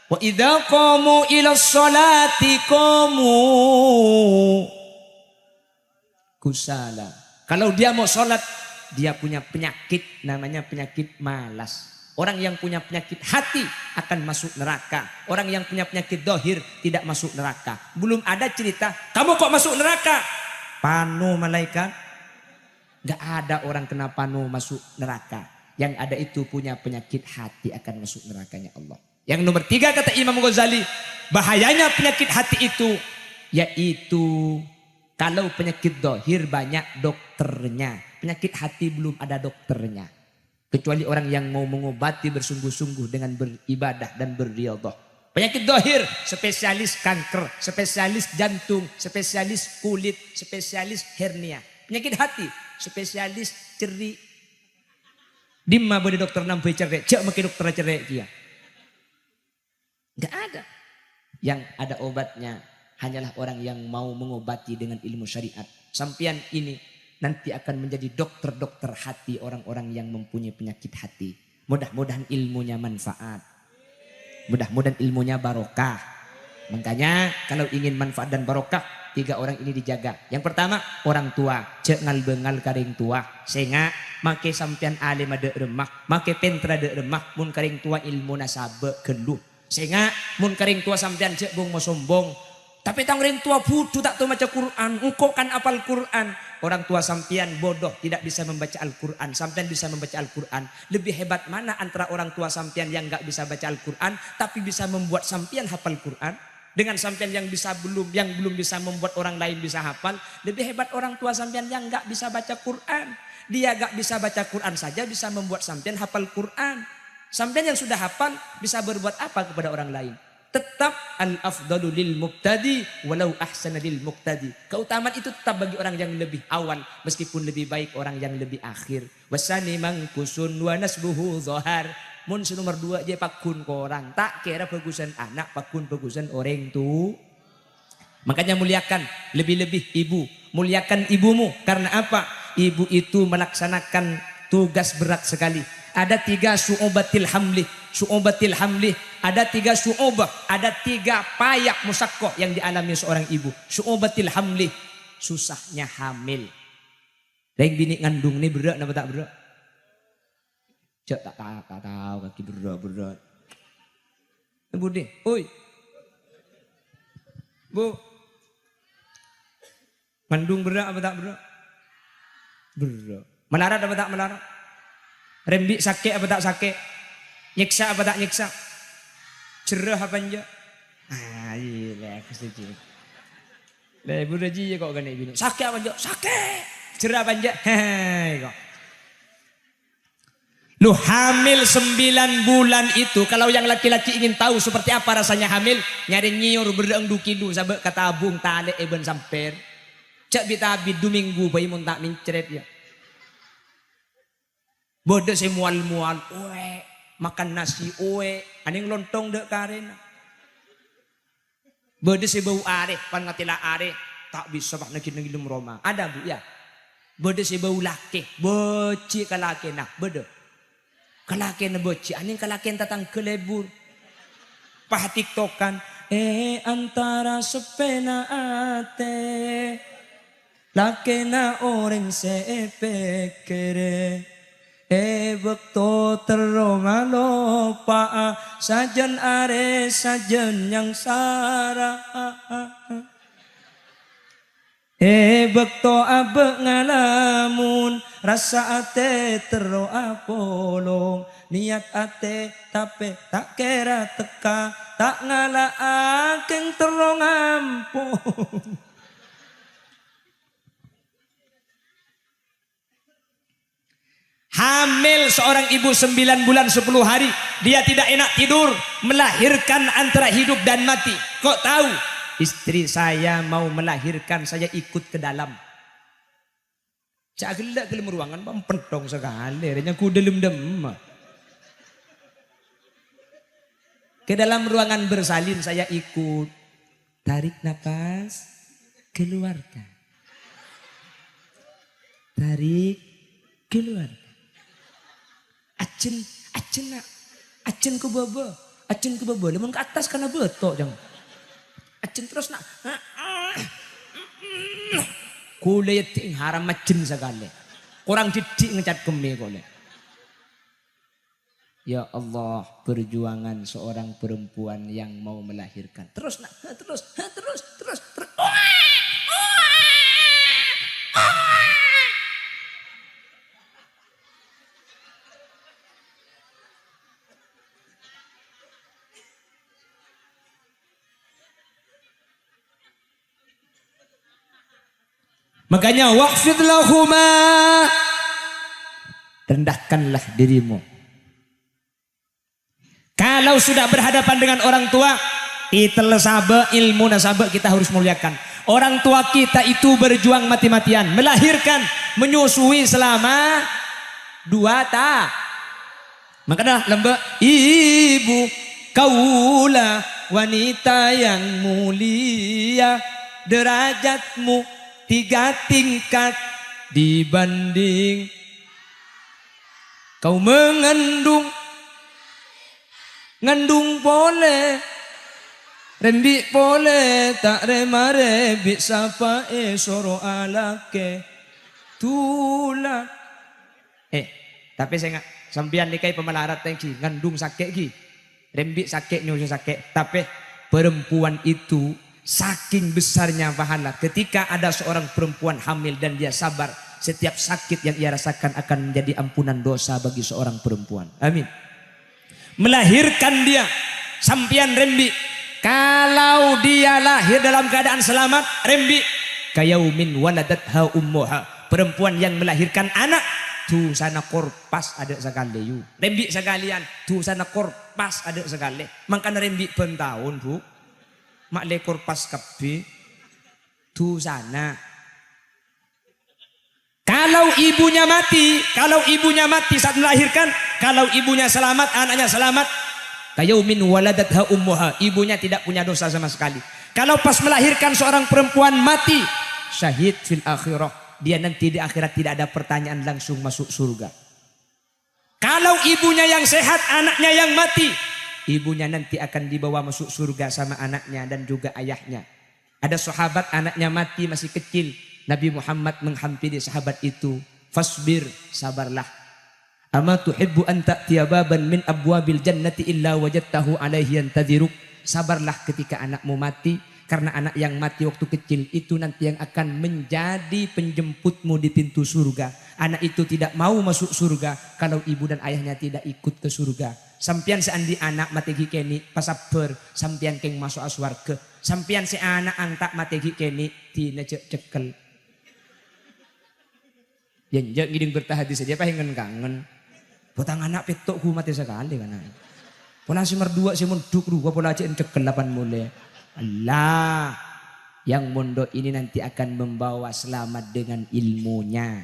Wa idza qamu ila sholati qamu kusala. Kalau dia mau sholat, dia punya penyakit namanya penyakit malas. Orang yang punya penyakit hati akan masuk neraka. Orang yang punya penyakit dohir tidak masuk neraka. Belum ada cerita, kamu kok masuk neraka? Panu malaikat. Gak ada orang kena panu masuk neraka. Yang ada itu punya penyakit hati akan masuk nerakanya Allah. Yang nomor 3 kata Imam Ghazali, bahayanya penyakit hati itu yaitu kalau penyakit dohir banyak dokternya, penyakit hati belum ada dokternya. Kecuali orang yang mau mengobati bersungguh-sungguh dengan beribadah dan berriyadhah. Penyakit dohir, spesialis kanker, spesialis jantung, spesialis kulit, spesialis hernia. Penyakit hati, spesialis ceri. Dimma boleh dokter nampai cerai, cek makin dokter cerai dia. Gak ada. Yang ada obatnya hanyalah orang yang mau mengobati dengan ilmu syariat. Sampian ini nanti akan menjadi dokter-dokter hati, orang-orang yang mempunyai penyakit hati. Mudah-mudahan ilmunya manfaat. Mudah-mudahan ilmunya barokah. Makanya kalau ingin manfaat dan barokah, 3 orang ini dijaga. Yang pertama, orang tua. Cengal bengal karing tua. Sehingga make sampian alim ada remah, make pentra ada remah, mun karing tua ilmu nasabe keluh. Sehingga mun karing tua sampean cek bung mau sombong. Tapi tang ring tua bodoh tak tahu baca Quran. Engkau kan apal Quran. Orang tua sampean bodoh tidak bisa membaca Al-Quran. Sampean bisa membaca Al-Quran. Lebih hebat mana antara orang tua sampean yang gak bisa baca Al-Quran tapi bisa membuat sampean hafal Quran. Dengan sampean yang belum bisa membuat orang lain bisa hafal. Lebih hebat orang tua sampean yang gak bisa baca Quran. Dia gak bisa baca Quran saja bisa membuat sampean hafal Quran. Sampean yang sudah hafal bisa berbuat apa kepada orang lain? Tetap al-afdalu lil muqtadi walau ahsana lil muqtadi. Keutamaan itu tetap bagi orang yang lebih awal meskipun lebih baik orang yang lebih akhir. Wasani mangkusun wa nasbuhu zahar. Mun nomor 2 je pakun ko orang. Tak kira bagusan anak, pakun bagusan orang tu. Makanya muliakan lebih-lebih ibu. Muliakan ibumu. Karena apa? Ibu itu melaksanakan tugas berat sekali. Ada 3 su'ubatil hamlih. Su'ubatil hamlih. Ada 3 su'ubah. Ada 3 payak musakkoh yang dialami seorang ibu. Su'ubatil hamlih. Susahnya hamil. Yang bini ngandung ni berat apa tak berat? Cek tak tahu kaki berat. Bu deh. Oi. Bu. Ngandung berat apa tak berat? Berat. Melarat apa tak melarat? Rembik sakit apa tak sakit? Nyiksa apa tak nyiksa? Cerah apa enggak? Iya, aku setuju. Lah ibu Raji ya kok gane bini. Sakit apa enggak? Sakit. Cerah apa enggak? Hei kok. Lu hamil 9 bulan itu, kalau yang laki-laki ingin tahu seperti apa rasanya hamil, nyari nyiur bereng dukidu sabek kata abung tale eben samper. Cak bitabi 2 minggu bayi mun tak mincret ya. Bodoh saya mual-mual, makan nasi, aning lontong dek karen. Bodoh saya bau are, pan ngatila are, tak bisa pak nagilum Roma. Ada bu ya. Bodoh saya bau laki, boci kalake nah, bodoh. Kalake na boci, aning kalake tatang kelebur. Pah tiktokan, antara sepena ate, laki na orang sepekere. Bekto terongalo pa sajen are sajen yang sara bekto abe ngalamun rasa ate tero apolong niat ate tapi tak kira teka tak ngala akeng tero ngampung. Hamil seorang ibu 9 bulan 10 hari. Dia tidak enak tidur. Melahirkan antara hidup dan mati. Kok tahu? Istri saya mau melahirkan. Saya ikut ke dalam. Cak gelak ke dalam ruangan. Pentong sekali. Renya ku delem-dem. Ke dalam ruangan bersalin saya ikut. Tarik nafas. Keluarkan. Tarik. Keluarkan. Acen ke baba, lemon ke atas karena betok jang. Acen terus nak. Kule ting haram acen sekali. Kurang didik ngecat keme kole. Ya Allah, perjuangan seorang perempuan yang mau melahirkan. Terus nak, terus. Makanya waqfid lahuma, rendahkanlah dirimu. Kalau sudah berhadapan dengan orang tua, itel sabe ilmu nasabe kita harus muliakan. Orang tua kita itu berjuang mati-matian, melahirkan, menyusui selama 2 tahun. Makanya lembek ibu kaulah wanita yang mulia, derajatmu 3 tingkat dibanding kau mengandung. Ngandung boleh, rembik boleh, tak remare bisa pae soro alake tulah. Tapi saya nggak sambian nikai pemelarat tengki ngandung sakit ki, rembik sakit nyusu sakit. Tapi perempuan itu saking besarnya pahala ketika ada seorang perempuan hamil dan dia sabar, setiap sakit yang ia rasakan akan menjadi ampunan dosa bagi seorang perempuan. Amin. Melahirkan dia sampian rembi, kalau dia lahir dalam keadaan selamat rembi kayaumin waladatha ummuha, perempuan yang melahirkan anak tu sana korpas ada sekali yu rembi sekalian tu sana korpas ada sekali. Makanya rembi pentahun bu mak lekor pas kapi tu sana. Kalau ibunya mati saat melahirkan, kalau ibunya selamat, anaknya selamat, kayaumin waladatha ummuha, ibunya tidak punya dosa sama sekali. Kalau pas melahirkan seorang perempuan mati, syahid fil akhirah, dia nanti di akhirat tidak ada pertanyaan, langsung masuk surga. Kalau ibunya yang sehat, anaknya yang mati, ibunya nanti akan dibawa masuk surga sama anaknya dan juga ayahnya. Ada sahabat anaknya mati masih kecil. Nabi Muhammad menghampiri sahabat itu. Fasbir, sabarlah. Ama tuhibbu an ta'tiya baban min abwabil jannati illa wajadtahu alaihi yantadhiruk. Sabarlah ketika anakmu mati. Karena anak yang mati waktu kecil itu nanti yang akan menjadi penjemputmu di pintu surga. Anak itu tidak mau masuk surga kalau ibu dan ayahnya tidak ikut ke surga. Sampian seandi anak mategi keni pasaper, sampian keng masuk aswarga. Sampian si anak antak mategi keni tina cekel. Yang ngiding bertahadi saja pahingan kangen. Potang anak petok ku mati sekali kan. Pola si merdua si munduk dua pola cek cekel 8 mulai. Allah yang mondok ini nanti akan membawa selamat dengan ilmunya.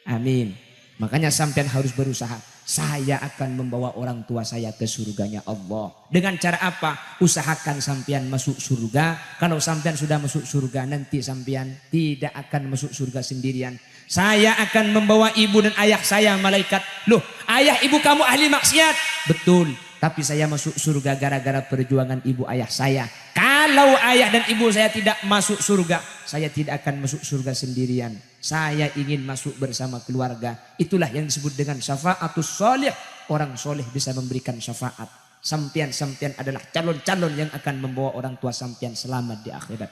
Amin. Makanya sampean harus berusaha. Saya akan membawa orang tua saya ke surganya Allah. Dengan cara apa? Usahakan sampean masuk surga. Kalau sampean sudah masuk surga, nanti sampean tidak akan masuk surga sendirian. Saya akan membawa ibu dan ayah saya malaikat. Loh, ayah ibu kamu ahli maksiat. Betul. Tapi saya masuk surga gara-gara perjuangan ibu ayah saya. Kalau ayah dan ibu saya tidak masuk surga, saya tidak akan masuk surga sendirian. Saya ingin masuk bersama keluarga. Itulah yang disebut dengan syafa'atus sholih. Orang soleh bisa memberikan syafaat. Sampian-sampian adalah calon-calon yang akan membawa orang tua sampian selamat di akhirat.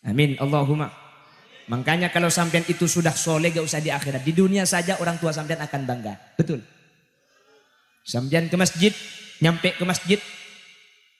Amin Allahumma. Makanya kalau sampean itu sudah soleh gak usah di akhirat. Di dunia saja orang tua sampean akan bangga. Betul. Sampean ke masjid, nyampe ke masjid,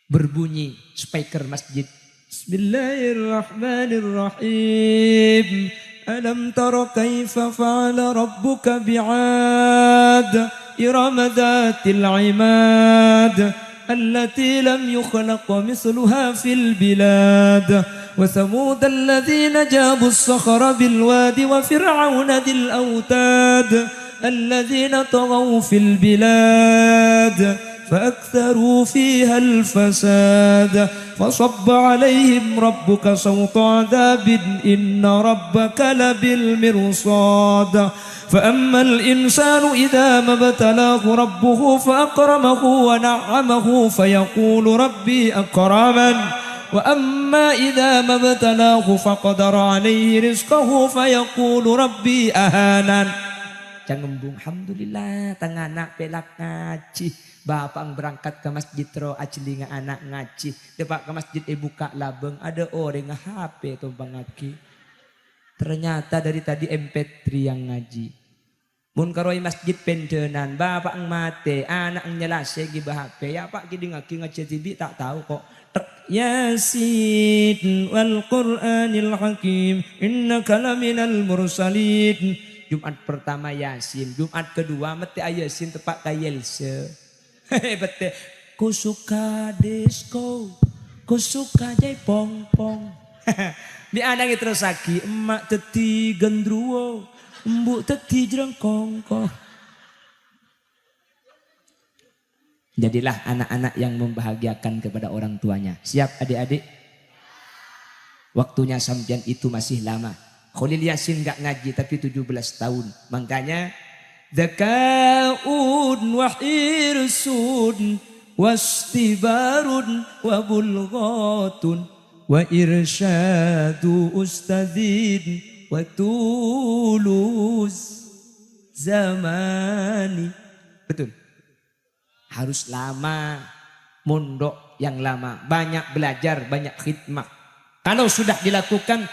berbunyi speaker masjid. Bismillahirrahmanirrahim. Alam tara kaifa fa'ala rabbuka bi'ad. Irama dhatil imad. التي لم يخلق مثلها في البلاد وثمود الذين جابوا الصخر بالواد وفرعون ذي الأوتاد الذين طغوا في البلاد فأكثروا فيها الفساد فصب عليهم ربك صوت عذاب إن ربك لبالمرصاد فأما الإنسان إذا ما ابتلاه ربه فأكرمه ونعمه فيقول ربي أكرمن وأما إذا ما ابتلاه فقدر عليه رزقه فيقول ربي أهانن. Jangan ngembung, alhamdulillah tang anak pelak ngaji. Bapak berangkat ke masjid ro aclinga anak ngaji. Depak ke masjid buka labeng ada orang HP tumpang ngaki. Ternyata dari tadi MP3 yang ngaji. Mun karoi masjid pendenan, bapak ang mate, anak ang nyelase gi HP. Ya pak gidi ngaki ngaji TV tak tahu kok. Yasin wal Qur'anil Hakim innaka laminal mursalin. Jumat pertama Yasin, Jumat kedua mete Yasin tepak kayelse. Bete, ku suka disco, ku suka jai pong-pong. Di anang terus lagi, emak teti gendruwo, embuk teti jerengkongko. Jadilah anak-anak yang membahagiakan kepada orang tuanya. Siap adik-adik? Waktunya sampean itu masih lama. Khalil Yasin gak ngaji tapi 17 tahun. Makanya Dzakaun wa hirsun wastibarun wa bulghatun wa irsyadu ustadzin wa tulus zamani. Betul. Harus lama, mondok yang lama, banyak belajar, banyak khidmah. Kalau sudah dilakukan,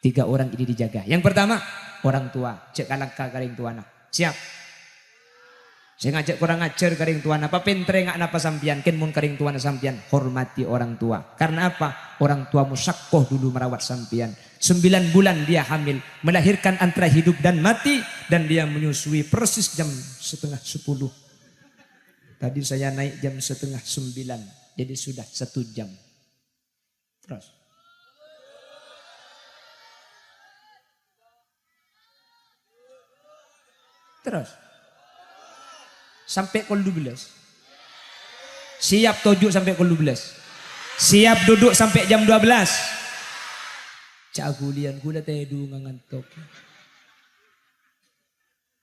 3 orang ini dijaga. Yang pertama, orang tua. Cek kalangka karing tuana. Siap. Saya ngajak kurang ajar karing tuana. Apa pentre ngak napa sampian. Ken mun karing tuana sampian. Hormati orang tua. Karena apa? Orang tua musyakoh dulu merawat sampian. 9 bulan dia hamil. Melahirkan antara hidup dan mati. Dan dia menyusui persis jam setengah 10. Tadi saya naik jam setengah 9. Jadi sudah 1 jam. Terus. Terus. Sampai kol 12. Siap tojuk sampai kol 12. Siap duduk sampai jam 12. Cagulian gula tedu ngangantok.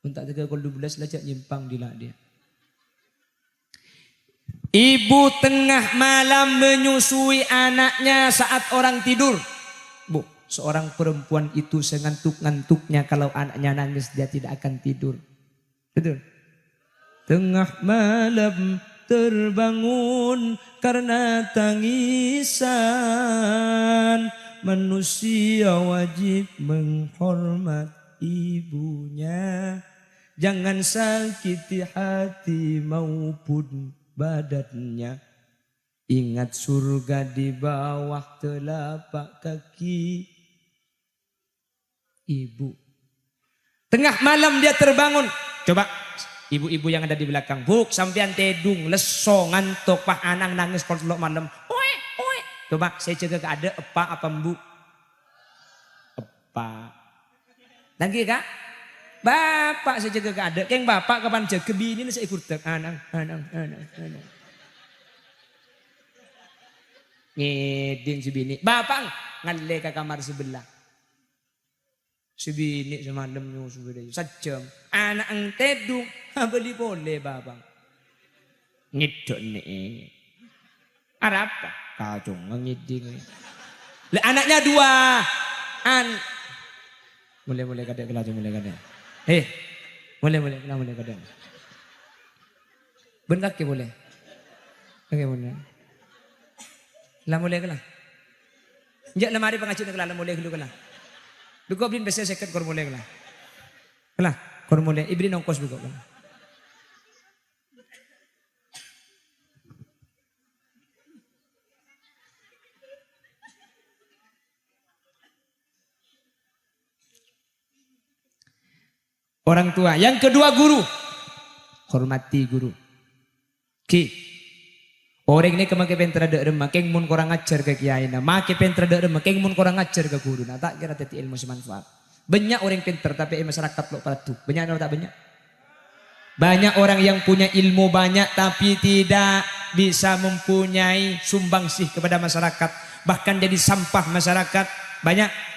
Untuk tegal kol 12 lah cak nyimpang di lah dia. Ibu tengah malam menyusui anaknya saat orang tidur. Bu, seorang perempuan itu sengantuk-ngantuknya kalau anaknya nangis dia tidak akan tidur. Betul. Tengah malam terbangun karena tangisan. Manusia wajib menghormat ibunya. Jangan sakiti hati maupun badannya. Ingat surga di bawah telapak kaki ibu. Tengah malam dia terbangun. Coba ibu-ibu yang ada di belakang. Buk sampean tedung leso ngantuk pah anang nangis kalau malam. Oe. Coba saya jaga ke ada epa apa mbu? Epa. Lagi kak? Bapak saya jaga ke ada. Keng bapak kapan jaga bini saya ikut anang. Ngeding si bini. Bapak ngalle ke kamar sebelah. Si bini semalam nyusu dia. Sejam. Anak ang tedung. Beli boleh bapak. Ngidok nih. Ada apa? Kacung ngiding. Anaknya 2. Mulai kadek kelaju mulai kadek. Mulai kadek. Benar ke boleh? Oke boleh. Lah mulai ke lah. Njak lemari pengaji nak lalam mulai dulu kena. Duko blin besi seket kor mulai kena. Kena kor mulai ibrin ongkos duko kena. Orang tua. Yang kedua guru. Hormati guru. Ki. Orang ini kemakai pentra dek remah. Keng mun korang ajar ke kiai na. Makai pentra dek remah. Keng mun korang ajar ke guru na. Tak kira teti ilmu semanfaat. Banyak orang pintar tapi masyarakat lo padu. Banyak atau tak banyak? Banyak orang yang punya ilmu banyak tapi tidak bisa mempunyai sumbangsih kepada masyarakat. Bahkan jadi sampah masyarakat. Banyak.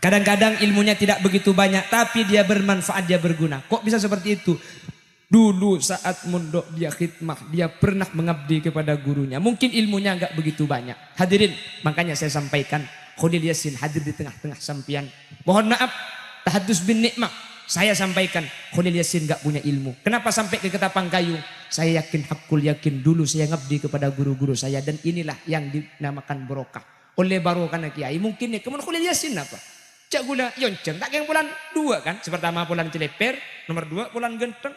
Kadang-kadang ilmunya tidak begitu banyak tapi dia bermanfaat, dia berguna. Kok bisa seperti itu? Dulu saat mondok dia khidmah, dia pernah mengabdi kepada gurunya. Mungkin ilmunya enggak begitu banyak. Hadirin, makanya saya sampaikan Khalil Yasin hadir di tengah-tengah sampian. Mohon maaf, tahadus bin nikmah. Saya sampaikan Khalil Yasin enggak punya ilmu. Kenapa sampai ke ketapang kayu? Saya yakin, hakul yakin dulu saya ngabdi kepada guru-guru saya dan inilah yang dinamakan barokah. Oleh barokah kiai mungkin ya kemudian Khalil Yasin apa? Cak gula yonceng tak yang bulan 2 kan. Pertama bulan celeper, nomor 2 bulan genteng.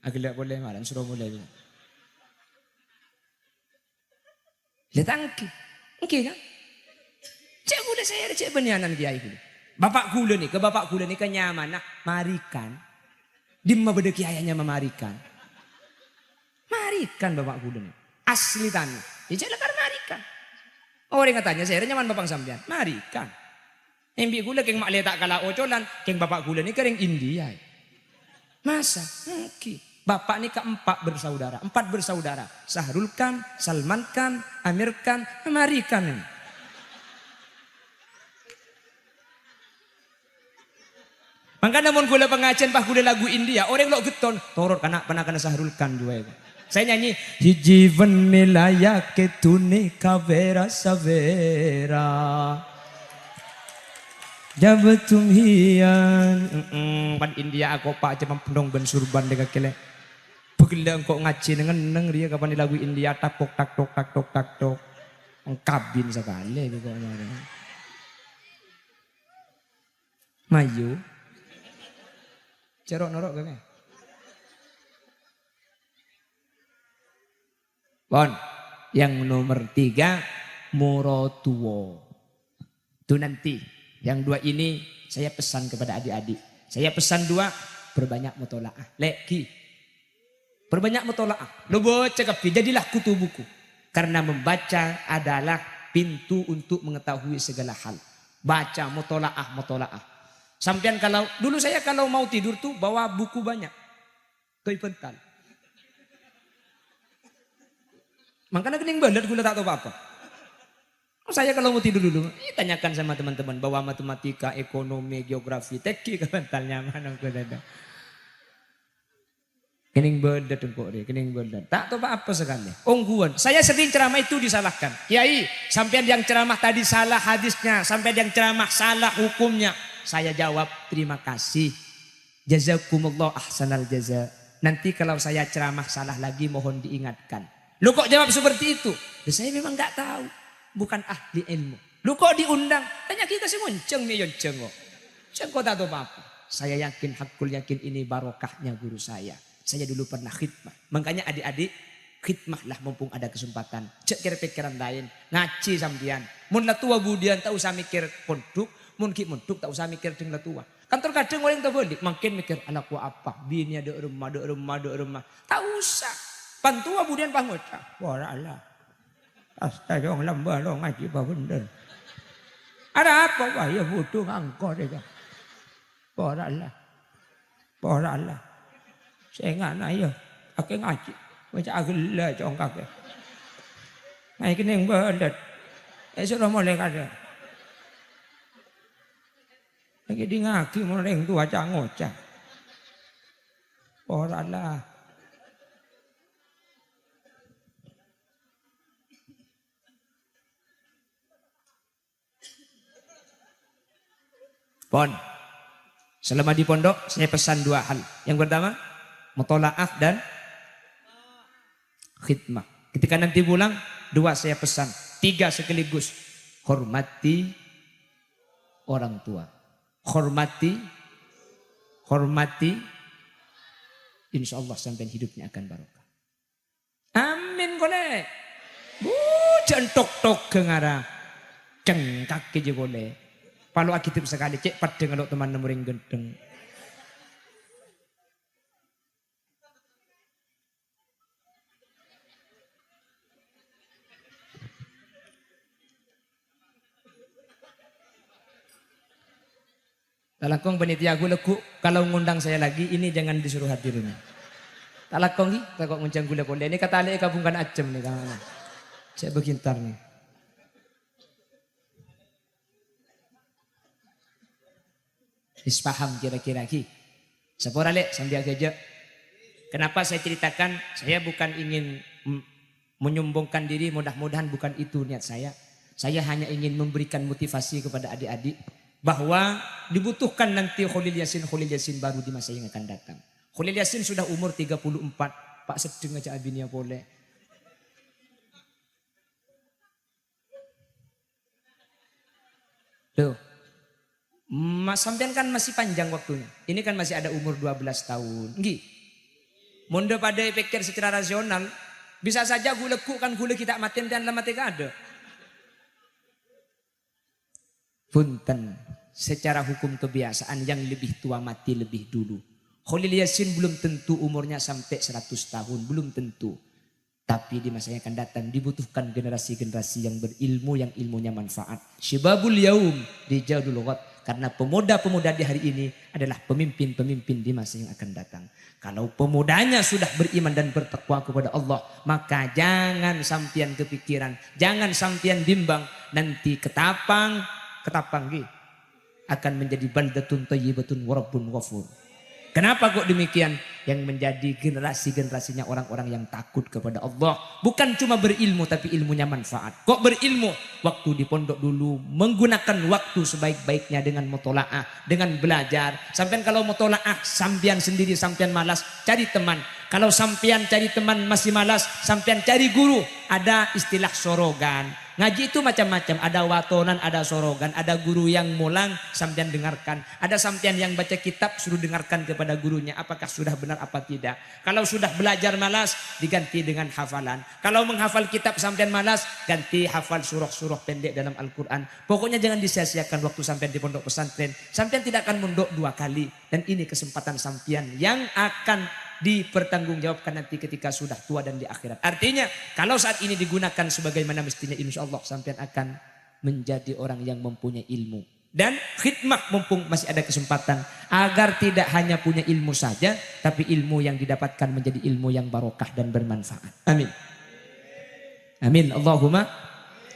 Agak boleh malam suruh mulai. Lihat angki. Angki kan. Cak gula saya ada cak benyanan kiai gula. Bapak gula nih, ke bapak gula nih kenyaman. Nah, marikan. Dimma beda kiainya memarikan. Marikan bapak gula nih. Asli tanah. Ya jangan marikan. Orang katanya saya nyaman bapak sampean. Mari kan. Embi gula keng mak letak kala ocolan, keng bapak gula ni kering India. Masa? Oke. Bapak ni keempat bersaudara, 4 bersaudara. Sahrul Khan, Salman Khan, Amir Khan, mari kan. Maka namun gula pengajian pak gula lagu India, orang lo geton, torot kanak kena Sahrul Khan juga itu. Saya nyanyi Jivan milaya ke tune kavera savera jab tum hian pan India aku pak cuma pendong ben surban deka kele begilang kok ngaji dengan neng dia kapan di lagu India tak tok tak tok tak tok tak tok kabin sekali gitu mayu cerok norok gak Bon, yang nomor 3 Morotuo. Itu nanti. Yang 2 ini saya pesan kepada adik-adik. Saya pesan 2 berbanyak mutolaah. Leki. Berbanyak mutolaah. Lo baca kapi, jadilah kutu buku. Karena membaca adalah pintu untuk mengetahui segala hal. Baca mutolaah, mutolaah. Sampian kalau dulu saya kalau mau tidur tuh bawa buku banyak. Toi pental. Makanya kening banget gula tak tahu apa-apa. Saya kalau mau tidur dulu, tanyakan sama teman-teman bahwa matematika, ekonomi, geografi, teki kebentalnya mana gula ada. Kening banget tengkok dia, kening banget. Tak tahu apa sekali. Ongguan. Saya sering ceramah itu disalahkan. Kiai, sampai yang ceramah tadi salah hadisnya, sampai yang ceramah salah hukumnya. Saya jawab terima kasih. Jazakumullah ahsanal jaza. Nanti kalau saya ceramah salah lagi mohon diingatkan. Lu kok jawab seperti itu? Ya, saya memang nggak tahu. Bukan ahli ilmu. Lu kok diundang? Tanya kita sih monceng nih yonceng kok. Cengkok tak tahu apa-apa. Saya yakin, hakul yakin ini barokahnya guru saya. Saya dulu pernah khidmah. Makanya adik-adik khidmahlah mumpung ada kesempatan. Cek kira pikiran lain. Ngaji sampean. Mun lah tua budian tak usah mikir ponduk. Mun ki ponduk tak usah mikir dengan tua. Kan terkadang orang tak balik. Makin mikir anakku apa. Bini ada rumah. Tak usah. Pantua budian pangoca. Wah Allah. Astaga orang lamba lo ngaji apa bener. Ada apa wah ya butuh ngangkor dia. Wah Allah. Wah Allah. Saya ngana ya. Aku ngaji. Macam agak cong kakek. Ngai kena belet. Sudah mulai kada. Lagi di ngaki mulai tua cangoca. Wah Allah. Pon, selama di pondok saya pesan 2 hal. Yang pertama, mutolaah dan khidmah. Ketika nanti pulang, 2 saya pesan, 3 sekaligus. Hormati orang tua. Hormati. Insya Allah sampai hidupnya akan barokah. Amin kone. Jantok-tok ke ngarah. Cengkak aja boleh. Kalau akitip sekali cek pada ngelok teman nemuring gendeng. Talakong panitia aku leku kalau ngundang saya lagi ini jangan disuruh hadirin. Talakong takok nguncang gula boleh ini kata ale kabungkan acem nih kawan. Saya begintar nih. Paham kira-kira ki. Sepora le sambil aja. Kenapa saya ceritakan? Saya bukan ingin menyombongkan diri, mudah-mudahan bukan itu niat saya. Saya hanya ingin memberikan motivasi kepada adik-adik bahwa dibutuhkan nanti Khalil Yasin baru di masa yang akan datang. Khalil Yasin sudah umur 34, Pak sedeng aja abinya boleh. Tuh. Mas sampean kan masih panjang waktunya. Ini kan masih ada umur 12 tahun. Nggih. Mondo pada pikir secara rasional, bisa saja gula kan gula kita matiin dan lama tidak ada. Punten, secara hukum kebiasaan yang lebih tua mati lebih dulu. Khalil Yasin belum tentu umurnya sampai 100 tahun, belum tentu. Tapi di masa yang akan datang dibutuhkan generasi-generasi yang berilmu, yang ilmunya manfaat. Syibabul yaum rijalul lughat. Karena pemuda-pemuda di hari ini adalah pemimpin-pemimpin di masa yang akan datang. Kalau pemudanya sudah beriman dan bertakwa kepada Allah, maka jangan sampian kepikiran, jangan sampian bimbang. Nanti ketapang akan menjadi baldatun thayyibatun wa rabbun ghafur. Kenapa kok demikian? Yang menjadi generasi-generasinya orang-orang yang takut kepada Allah. Bukan cuma berilmu tapi ilmunya manfaat. Kok berilmu? Waktu di pondok dulu menggunakan waktu sebaik-baiknya dengan mutola'ah, dengan belajar. Sampian kalau mutola'ah sampian sendiri, sampian malas, cari teman. Kalau sampian cari teman masih malas, sampian cari guru. Ada istilah sorogan. Ngaji itu macam-macam, ada watonan, ada sorogan, ada guru yang mulang, sampean dengarkan. Ada sampean yang baca kitab, suruh dengarkan kepada gurunya, apakah sudah benar apa tidak. Kalau sudah belajar malas, diganti dengan hafalan. Kalau menghafal kitab sampean malas, ganti hafal surah-surah pendek dalam Al-Quran. Pokoknya jangan disia-siakan waktu sampean di pondok pesantren. Sampean tidak akan mondok 2 kali. Dan ini kesempatan sampean yang akan dipertanggungjawabkan nanti ketika sudah tua dan di akhirat. Artinya kalau saat ini digunakan sebagaimana mestinya, insya Allah sampean akan menjadi orang yang mempunyai ilmu. Dan khidmah mumpung masih ada kesempatan agar tidak hanya punya ilmu saja, tapi ilmu yang didapatkan menjadi ilmu yang barokah dan bermanfaat. Amin. Amin. Allahumma.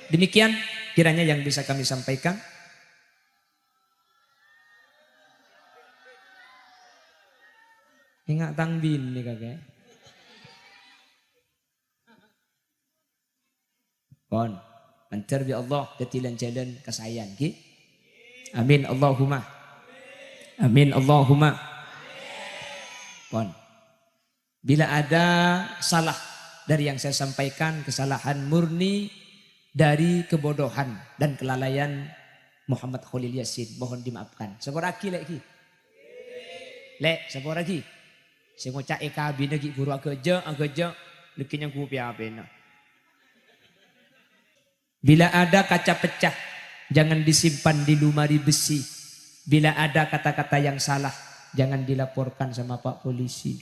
Demikian kiranya yang bisa kami sampaikan. Ingat tangbin nih kakek. Pon, mancar bi Allah detilan jalan kesayan ki. Amin Allahumma. Amin Allahumma. Pon. Bila ada salah dari yang saya sampaikan, kesalahan murni dari kebodohan dan kelalaian Muhammad Khalil Yasin, mohon dimaafkan. Seboraki lagi. Lek, seboraki. Saya ngocak EKB lagi guru agak lekinya ku piapena. Bila ada kaca pecah, jangan disimpan di lemari besi. Bila ada kata-kata yang salah, jangan dilaporkan sama Pak Polisi.